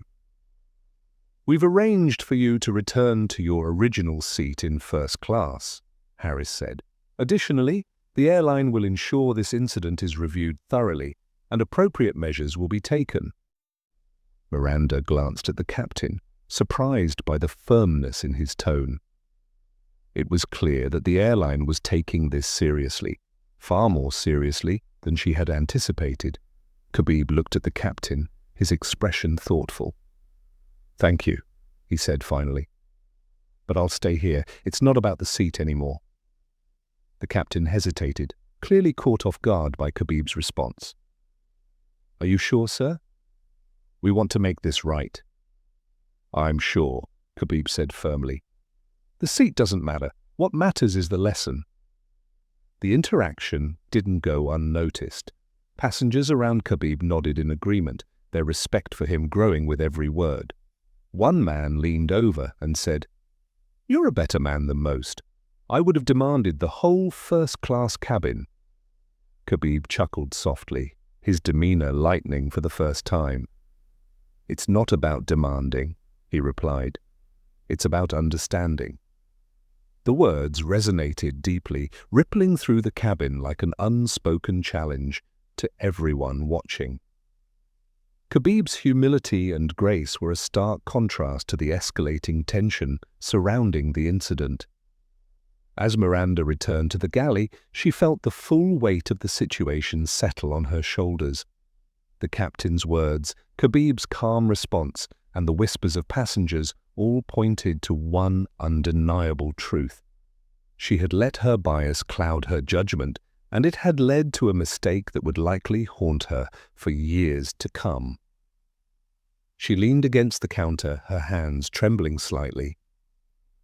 We've arranged for you to return to your original seat in first class, Harris said. Additionally, the airline will ensure this incident is reviewed thoroughly and appropriate measures will be taken. Miranda glanced at the captain, surprised by the firmness in his tone. It was clear that the airline was taking this seriously, far more seriously than she had anticipated. Khabib looked at the captain, his expression thoughtful. Thank you, he said finally. But I'll stay here. It's not about the seat anymore. The captain hesitated, clearly caught off guard by Khabib's response. Are you sure, sir? We want to make this right. I'm sure, Khabib said firmly. The seat doesn't matter. What matters is the lesson. The interaction didn't go unnoticed. Passengers around Khabib nodded in agreement, their respect for him growing with every word. One man leaned over and said, You're a better man than most. I would have demanded the whole first-class cabin. Khabib chuckled softly, his demeanor lightening for the first time. It's not about demanding, he replied. It's about understanding. The words resonated deeply, rippling through the cabin like an unspoken challenge to everyone watching. Khabib's humility and grace were a stark contrast to the escalating tension surrounding the incident. As Miranda returned to the galley, she felt the full weight of the situation settle on her shoulders. The captain's words, Khabib's calm response, and the whispers of passengers all pointed to one undeniable truth. She had let her bias cloud her judgment, and it had led to a mistake that would likely haunt her for years to come. She leaned against the counter, her hands trembling slightly.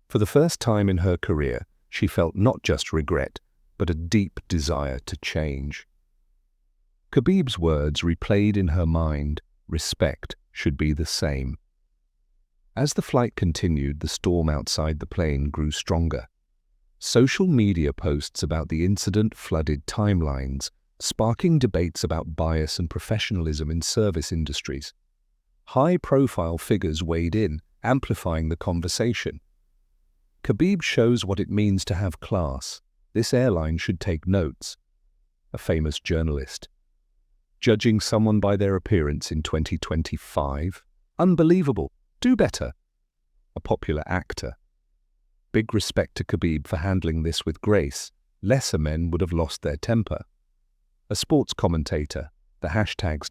For the first time in her career, she felt not just regret, but a deep desire to change. Khabib's words replayed in her mind, respect should be the same. As the flight continued, the storm outside the plane grew stronger. Social media posts about the incident flooded timelines, sparking debates about bias and professionalism in service industries. High-profile figures weighed in, amplifying the conversation. Khabib shows what it means to have class. This airline should take notes. A famous journalist. Judging someone by their appearance in 2025? Unbelievable. Do better. A popular actor. Big respect to Khabib for handling this with grace. Lesser men would have lost their temper. A sports commentator, the hashtags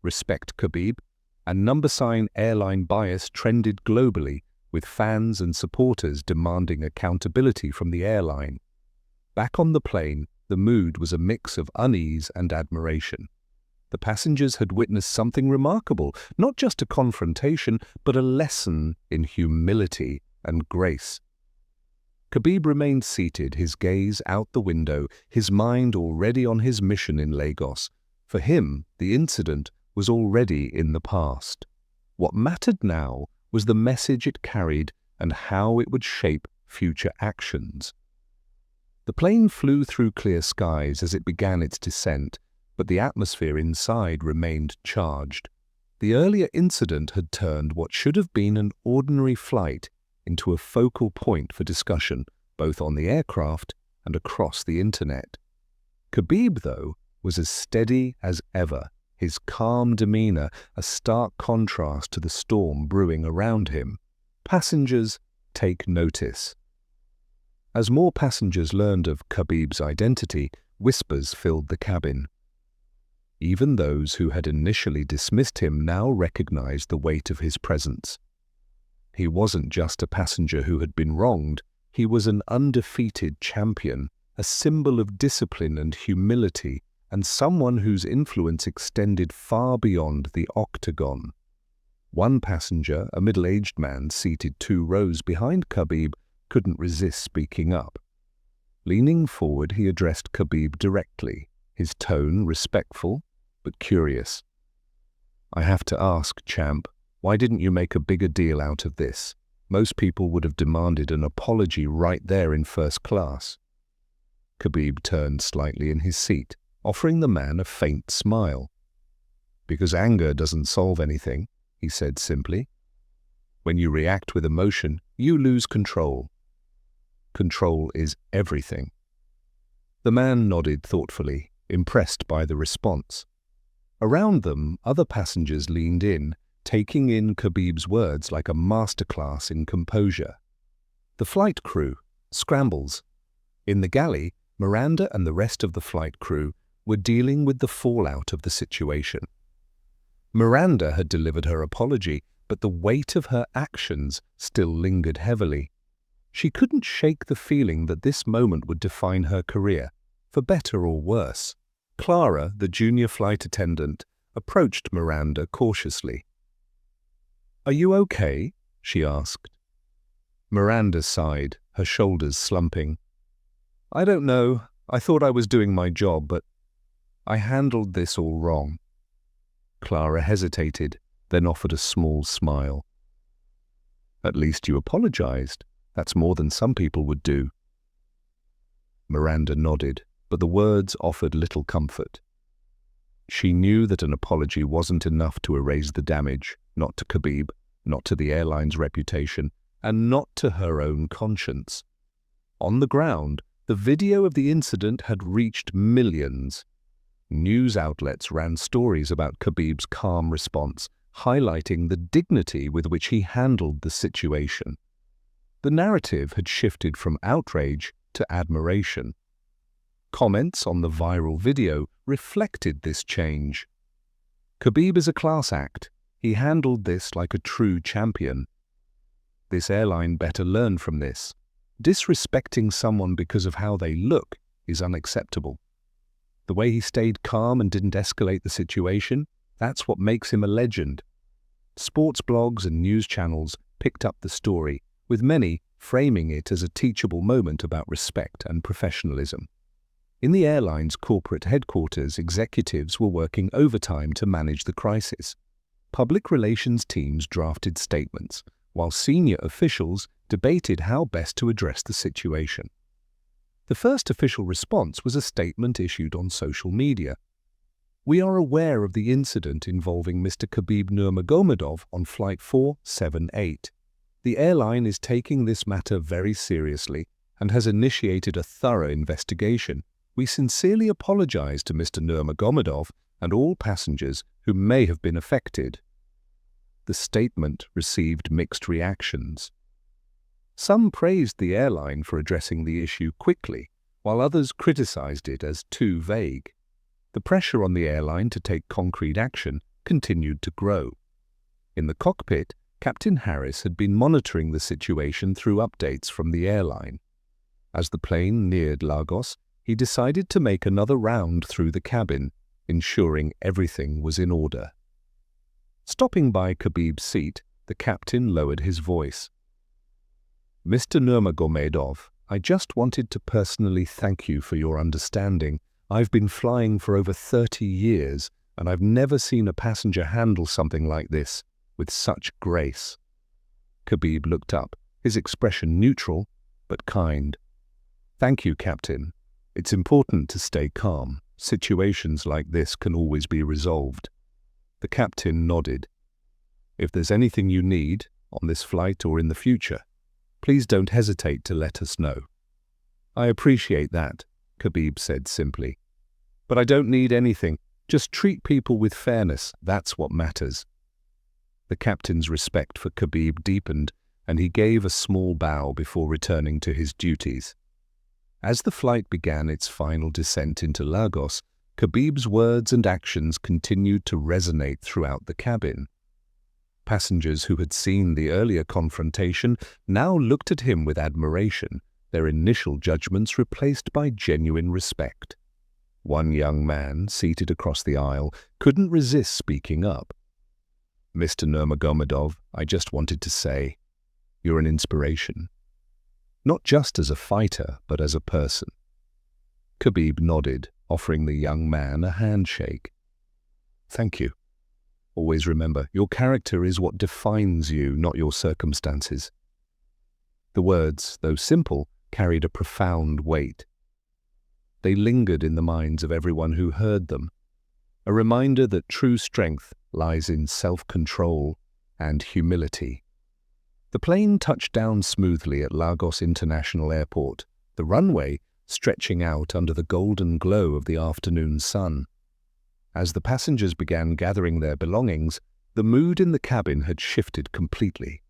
#respect Khabib and #airline bias trended globally, with fans and supporters demanding accountability from the airline. Back on the plane, the mood was a mix of unease and admiration. The passengers had witnessed something remarkable, not just a confrontation, but a lesson in humility and grace. Khabib remained seated, his gaze out the window, his mind already on his mission in Lagos. For him, the incident was already in the past. What mattered now was the message it carried and how it would shape future actions. The plane flew through clear skies as it began its descent, but the atmosphere inside remained charged. The earlier incident had turned what should have been an ordinary flight into a focal point for discussion, both on the aircraft and across the internet. Khabib, though, was as steady as ever, his calm demeanor a stark contrast to the storm brewing around him. Passengers, take notice. As more passengers learned of Khabib's identity, whispers filled the cabin. Even those who had initially dismissed him now recognized the weight of his presence. He wasn't just a passenger who had been wronged, he was an undefeated champion, a symbol of discipline and humility, and someone whose influence extended far beyond the octagon. One passenger, a middle-aged man seated 2 rows behind Khabib, couldn't resist speaking up. Leaning forward, he addressed Khabib directly, his tone respectful but curious. "I have to ask, champ, why didn't you make a bigger deal out of this? Most people would have demanded an apology right there in first class." Khabib turned slightly in his seat, offering the man a faint smile. "Because anger doesn't solve anything," he said simply. "When you react with emotion, you lose control. Control is everything." The man nodded thoughtfully, impressed by the response. Around them, other passengers leaned in, taking in Khabib's words like a masterclass in composure. The flight crew scrambles. In the galley, Miranda and the rest of the flight crew were dealing with the fallout of the situation. Miranda had delivered her apology, but the weight of her actions still lingered heavily. She couldn't shake the feeling that this moment would define her career, for better or worse. Clara, the junior flight attendant, approached Miranda cautiously. "Are you okay?" she asked. Miranda sighed, her shoulders slumping. "I don't know. I thought I was doing my job, but I handled this all wrong." Clara hesitated, then offered a small smile. "At least you apologized. That's more than some people would do." Miranda nodded, but the words offered little comfort. She knew that an apology wasn't enough to erase the damage, not to Khabib, not to the airline's reputation, and not to her own conscience. On the ground, the video of the incident had reached millions. News outlets ran stories about Khabib's calm response, highlighting the dignity with which he handled the situation. The narrative had shifted from outrage to admiration. Comments on the viral video reflected this change. "Khabib is a class act. He handled this like a true champion. This airline better learn from this. Disrespecting someone because of how they look is unacceptable. The way he stayed calm and didn't escalate the situation, that's what makes him a legend." Sports blogs and news channels picked up the story, with many framing it as a teachable moment about respect and professionalism. In the airline's corporate headquarters, executives were working overtime to manage the crisis. Public relations teams drafted statements, while senior officials debated how best to address the situation. The first official response was a statement issued on social media. "We are aware of the incident involving Mr. Khabib Nurmagomedov on Flight 478. The airline is taking this matter very seriously and has initiated a thorough investigation. We sincerely apologize to Mr. Nurmagomedov and all passengers who may have been affected." The statement received mixed reactions. Some praised the airline for addressing the issue quickly, while others criticized it as too vague. The pressure on the airline to take concrete action continued to grow. In the cockpit, Captain Harris had been monitoring the situation through updates from the airline. As the plane neared Lagos, he decided to make another round through the cabin, ensuring everything was in order. Stopping by Khabib's seat, the captain lowered his voice. "Mr. Nurmagomedov, I just wanted to personally thank you for your understanding. I've been flying for over 30 years, and I've never seen a passenger handle something like this with such grace." Khabib looked up, his expression neutral but kind. "Thank you, Captain. It's important to stay calm. Situations like this can always be resolved." The captain nodded. "If there's anything you need, on this flight or in the future, please don't hesitate to let us know." "I appreciate that," Khabib said simply. "But I don't need anything. Just treat people with fairness. That's what matters." The captain's respect for Khabib deepened, and he gave a small bow before returning to his duties. As the flight began its final descent into Lagos, Khabib's words and actions continued to resonate throughout the cabin. Passengers who had seen the earlier confrontation now looked at him with admiration, their initial judgments replaced by genuine respect. One young man, seated across the aisle, couldn't resist speaking up. "Mr. Nurmagomedov, I just wanted to say, you're an inspiration. Not just as a fighter, but as a person." Khabib nodded, offering the young man a handshake. "Thank you. Always remember, your character is what defines you, not your circumstances." The words, though simple, carried a profound weight. They lingered in the minds of everyone who heard them, a reminder that true strength lies in self-control and humility. The plane touched down smoothly at Lagos International Airport, the runway stretching out under the golden glow of the afternoon sun. As the passengers began gathering their belongings, the mood in the cabin had shifted completely.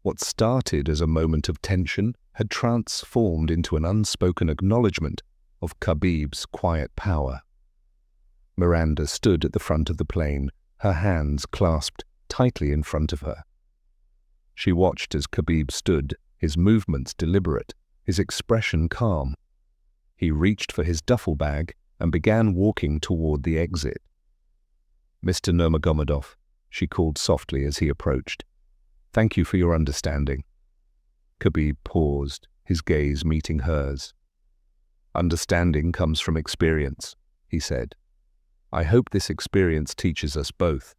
What started as a moment of tension had transformed into an unspoken acknowledgement of Khabib's quiet power. Miranda stood at the front of the plane, her hands clasped tightly in front of her. She watched as Khabib stood, his movements deliberate, his expression calm. He reached for his duffel bag and began walking toward the exit. "Mr. Nurmagomedov," she called softly as he approached. "Thank you for your understanding." Khabib paused, his gaze meeting hers. "Understanding comes from experience," he said. "I hope this experience teaches us both."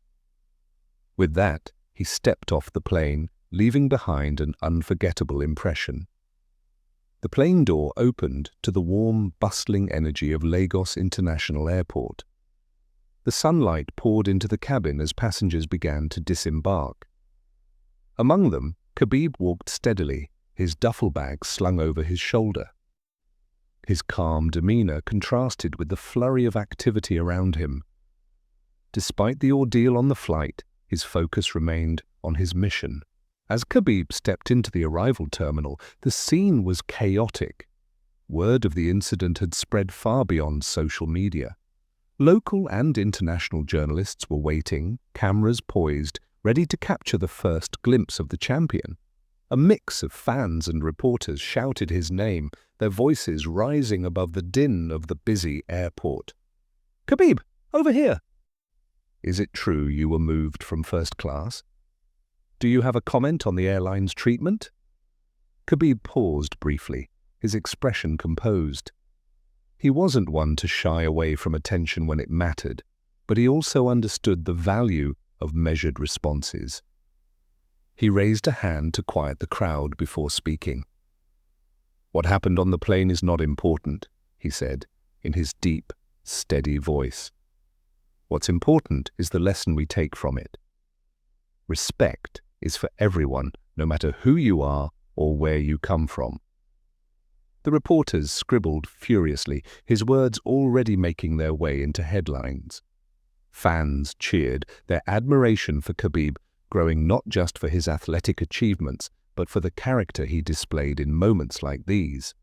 With that, he stepped off the plane, leaving behind an unforgettable impression. The plane door opened to the warm, bustling energy of Lagos International Airport. The sunlight poured into the cabin as passengers began to disembark. Among them, Khabib walked steadily, his duffel bag slung over his shoulder. His calm demeanor contrasted with the flurry of activity around him. Despite the ordeal on the flight, his focus remained on his mission. As Khabib stepped into the arrival terminal, the scene was chaotic. Word of the incident had spread far beyond social media. Local and international journalists were waiting, cameras poised, ready to capture the first glimpse of the champion. A mix of fans and reporters shouted his name, their voices rising above the din of the busy airport. "Khabib, over here!" "Is it true you were moved from first class? Do you have a comment on the airline's treatment?" Khabib paused briefly, his expression composed. He wasn't one to shy away from attention when it mattered, but he also understood the value of measured responses. He raised a hand to quiet the crowd before speaking. "What happened on the plane is not important," he said, in his deep, steady voice. "What's important is the lesson we take from it. Respect is for everyone, no matter who you are or where you come from." The reporters scribbled furiously, his words already making their way into headlines. Fans cheered, their admiration for Khabib growing not just for his athletic achievements, but for the character he displayed in moments like these.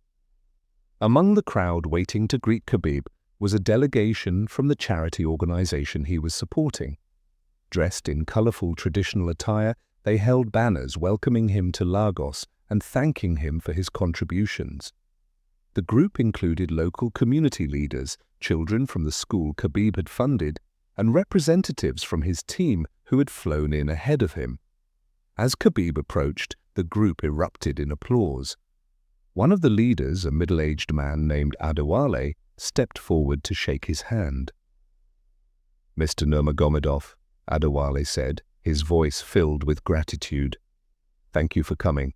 Among the crowd waiting to greet Khabib was a delegation from the charity organization he was supporting. Dressed in colorful traditional attire, they held banners welcoming him to Lagos and thanking him for his contributions. The group included local community leaders, children from the school Khabib had funded, and representatives from his team who had flown in ahead of him. As Khabib approached, the group erupted in applause. One of the leaders, a middle-aged man named Adewale, stepped forward to shake his hand. "Mr. Nurmagomedov," Adewale said, his voice filled with gratitude. "Thank you for coming.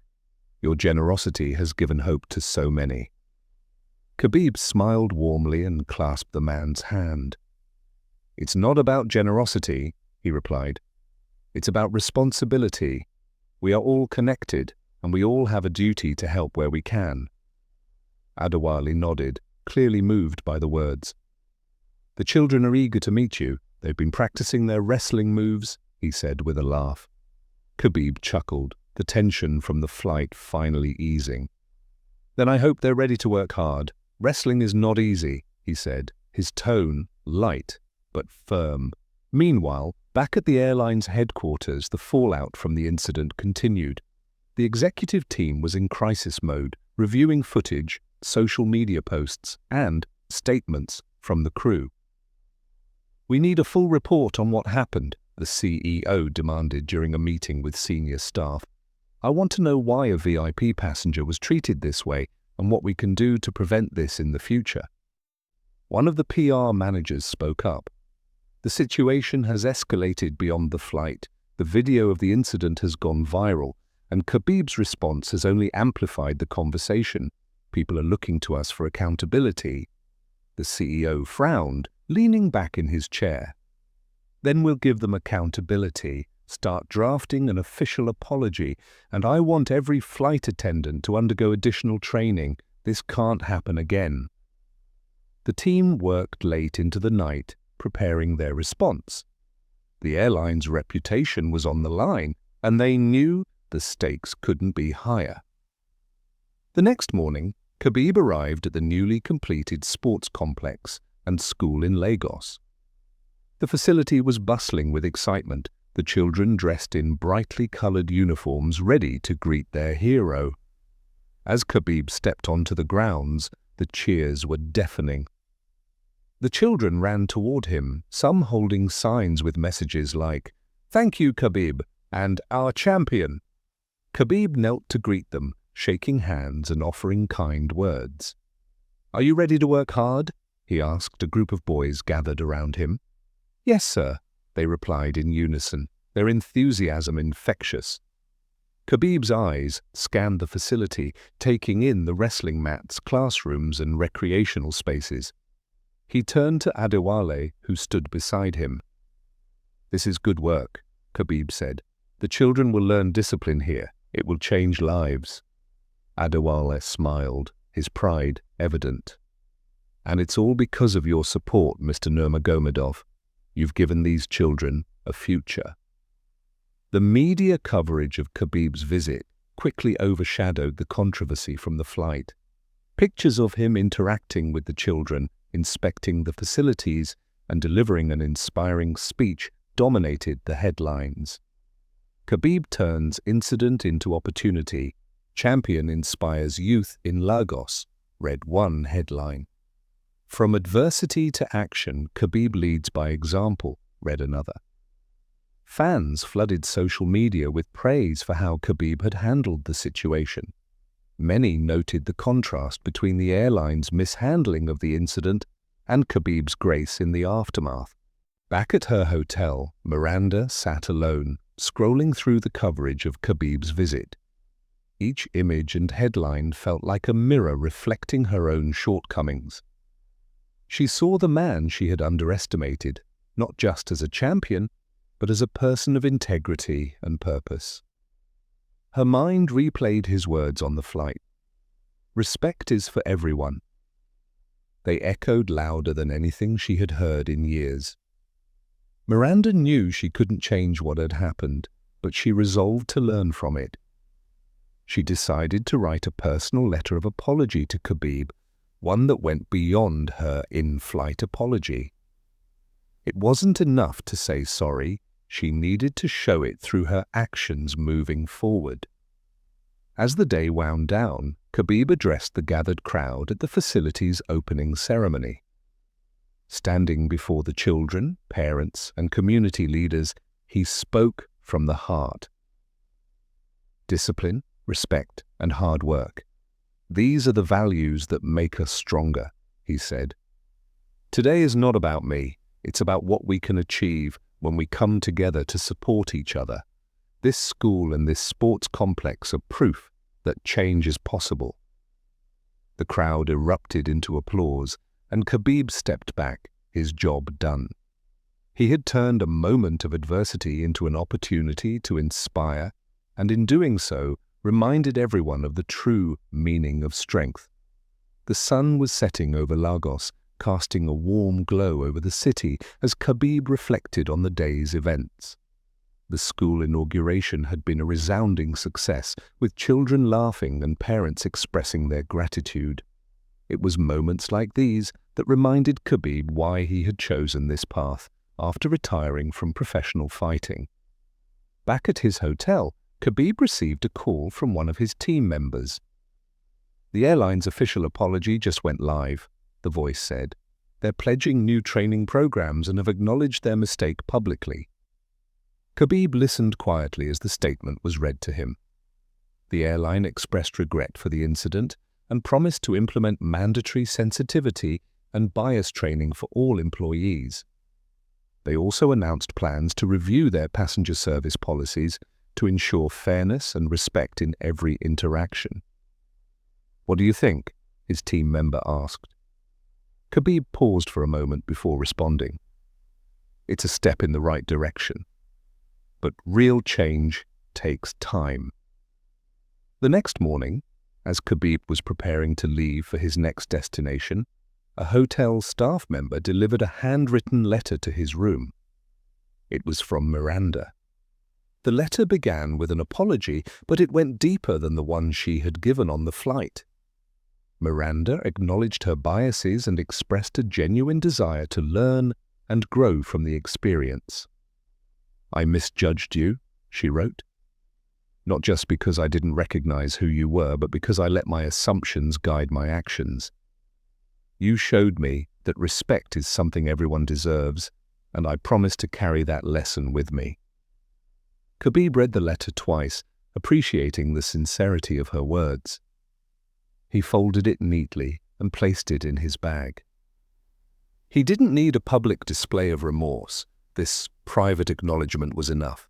Your generosity has given hope to so many." Khabib smiled warmly and clasped the man's hand. "It's not about generosity," he replied. "It's about responsibility. We are all connected, and we all have a duty to help where we can." Adewale nodded, clearly moved by the words. "The children are eager to meet you. They've been practicing their wrestling moves," he said with a laugh. Khabib chuckled, the tension from the flight finally easing. "Then I hope they're ready to work hard. Wrestling is not easy," he said, his tone light but firm. Meanwhile, back at the airline's headquarters, the fallout from the incident continued. The executive team was in crisis mode, reviewing footage, social media posts, and statements from the crew. "We need a full report on what happened," the CEO demanded during a meeting with senior staff. "I want to know why a VIP passenger was treated this way and what we can do to prevent this in the future." One of the PR managers spoke up. "The situation has escalated beyond the flight. The video of the incident has gone viral, and Khabib's response has only amplified the conversation. People are looking to us for accountability." The CEO frowned, leaning back in his chair. "Then we'll give them accountability, start drafting an official apology, and I want every flight attendant to undergo additional training. This can't happen again." The team worked late into the night, preparing their response. The airline's reputation was on the line, and they knew the stakes couldn't be higher. The next morning, Khabib arrived at the newly completed sports complex and school in Lagos. The facility was bustling with excitement, the children dressed in brightly colored uniforms ready to greet their hero. As Khabib stepped onto the grounds, the cheers were deafening. The children ran toward him, some holding signs with messages like, "Thank you, Khabib," and "Our champion." Khabib knelt to greet them, shaking hands and offering kind words. "Are you ready to work hard?" he asked a group of boys gathered around him. "Yes, sir," they replied in unison, their enthusiasm infectious. Khabib's eyes scanned the facility, taking in the wrestling mats, classrooms, and recreational spaces. He turned to Adewale, who stood beside him. "This is good work," Khabib said. "The children will learn discipline here. It will change lives." Adewale smiled, his pride evident. "And it's all because of your support, Mr. Nurmagomedov. You've given these children a future." The media coverage of Khabib's visit quickly overshadowed the controversy from the flight. Pictures of him interacting with the children, inspecting the facilities, and delivering an inspiring speech dominated the headlines. "Khabib turns incident into opportunity. Champion inspires youth in Lagos," read one headline. "From adversity to action, Khabib leads by example," read another. Fans flooded social media with praise for how Khabib had handled the situation. Many noted the contrast between the airline's mishandling of the incident and Khabib's grace in the aftermath. Back at her hotel, Miranda sat alone, scrolling through the coverage of Khabib's visit. Each image and headline felt like a mirror reflecting her own shortcomings. She saw the man she had underestimated, not just as a champion, but as a person of integrity and purpose. Her mind replayed his words on the flight. "Respect is for everyone." They echoed louder than anything she had heard in years. Miranda knew she couldn't change what had happened, but she resolved to learn from it. she decided to write a personal letter of apology to Khabib, one that went beyond her in-flight apology. It wasn't enough to say sorry, she needed to show it through her actions moving forward. As the day wound down, Khabib addressed the gathered crowd at the facility's opening ceremony. Standing before the children, parents, and community leaders, he spoke from the heart. Discipline, respect, and hard work. These are the values that make us stronger, he said. Today is not about me, it's about what we can achieve when we come together to support each other. This school and this sports complex are proof that change is possible. The crowd erupted into applause, and Khabib stepped back, his job done. He had turned a moment of adversity into an opportunity to inspire, and in doing so, reminded everyone of the true meaning of strength. The sun was setting over Lagos, casting a warm glow over the city as Khabib reflected on the day's events. The school inauguration had been a resounding success, with children laughing and parents expressing their gratitude. It was moments like these that reminded Khabib why he had chosen this path after retiring from professional fighting. Back at his hotel, Khabib received a call from one of his team members. "The airline's official apology just went live," the voice said. "They're pledging new training programs and have acknowledged their mistake publicly." Khabib listened quietly as the statement was read to him. The airline expressed regret for the incident and promised to implement mandatory sensitivity and bias training for all employees. They also announced plans to review their passenger service policies to ensure fairness and respect in every interaction. "What do you think?" his team member asked. Khabib paused for a moment before responding. "It's a step in the right direction. But real change takes time." The next morning, as Khabib was preparing to leave for his next destination, a hotel staff member delivered a handwritten letter to his room. It was from Miranda. The letter began with an apology, but it went deeper than the one she had given on the flight. Miranda acknowledged her biases and expressed a genuine desire to learn and grow from the experience. "I misjudged you," she wrote. "Not just because I didn't recognize who you were, but because I let my assumptions guide my actions. You showed me that respect is something everyone deserves, and I promise to carry that lesson with me." Khabib read the letter twice, appreciating the sincerity of her words. He folded it neatly and placed it in his bag. He didn't need a public display of remorse. This private acknowledgement was enough.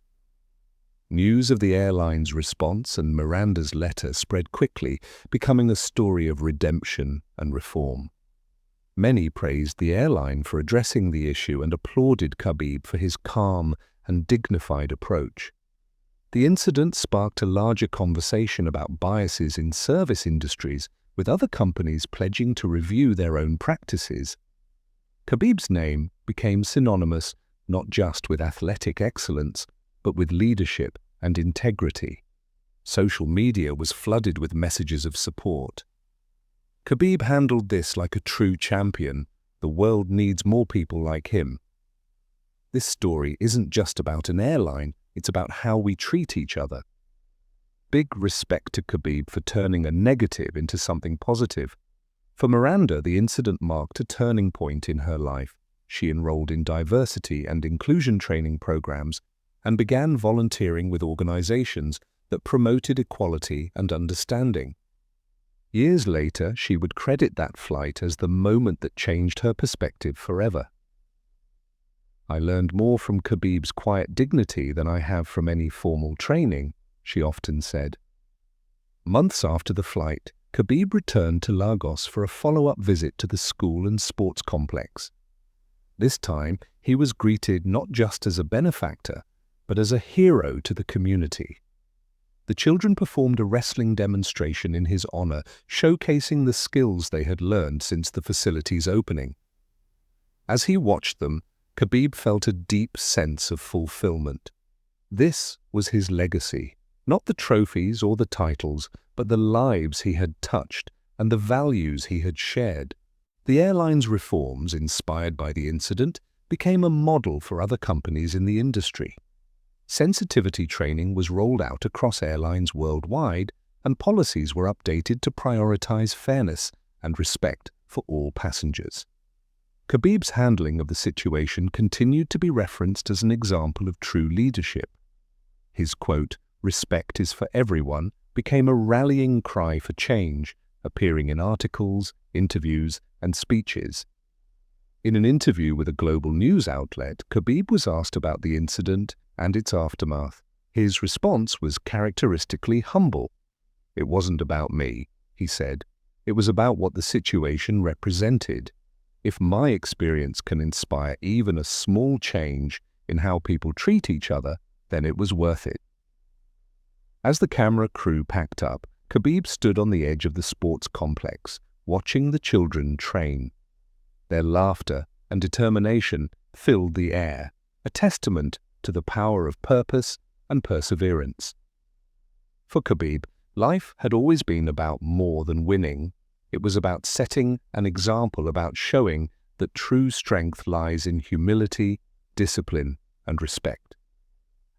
News of the airline's response and Miranda's letter spread quickly, becoming a story of redemption and reform. Many praised the airline for addressing the issue and applauded Khabib for his calm and dignified approach. The incident sparked a larger conversation about biases in service industries, with other companies pledging to review their own practices. Khabib's name became synonymous not just with athletic excellence, but with leadership and integrity. Social media was flooded with messages of support. Khabib handled this like a true champion. The world needs more people like him. This story isn't just about an airline, it's about how we treat each other. Big respect to Khabib for turning a negative into something positive. For Miranda, the incident marked a turning point in her life. She enrolled in diversity and inclusion training programs and began volunteering with organizations that promoted equality and understanding. Years later, she would credit that flight as the moment that changed her perspective forever. "I learned more from Khabib's quiet dignity than I have from any formal training," she often said. Months after the flight, Khabib returned to Lagos for a follow-up visit to the school and sports complex. This time, he was greeted not just as a benefactor, but as a hero to the community. The children performed a wrestling demonstration in his honor, showcasing the skills they had learned since the facility's opening. As he watched them, Khabib felt a deep sense of fulfillment. This was his legacy, Not the trophies or the titles, but the lives he had touched and the values he had shared. The airline's reforms, inspired by the incident, became a model for other companies in the industry. Sensitivity training was rolled out across airlines worldwide, and policies were updated to prioritize fairness and respect for all passengers. Khabib's handling of the situation continued to be referenced as an example of true leadership. His quote, "Respect is for everyone," became a rallying cry for change, appearing in articles, interviews, and speeches. In an interview with a global news outlet, Khabib was asked about the incident and its aftermath. His response was characteristically humble. "It wasn't about me," he said. "It was about what the situation represented. If my experience can inspire even a small change in how people treat each other, then it was worth it." As the camera crew packed up, Khabib stood on the edge of the sports complex, watching the children train. Their laughter and determination filled the air, a testament to the power of purpose and perseverance. For Khabib, life had always been about more than winning. It was about setting an example, about showing that true strength lies in humility, discipline, and respect.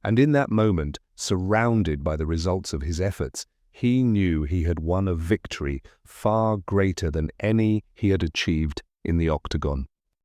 And in that moment, surrounded by the results of his efforts, he knew he had won a victory far greater than any he had achieved in the octagon.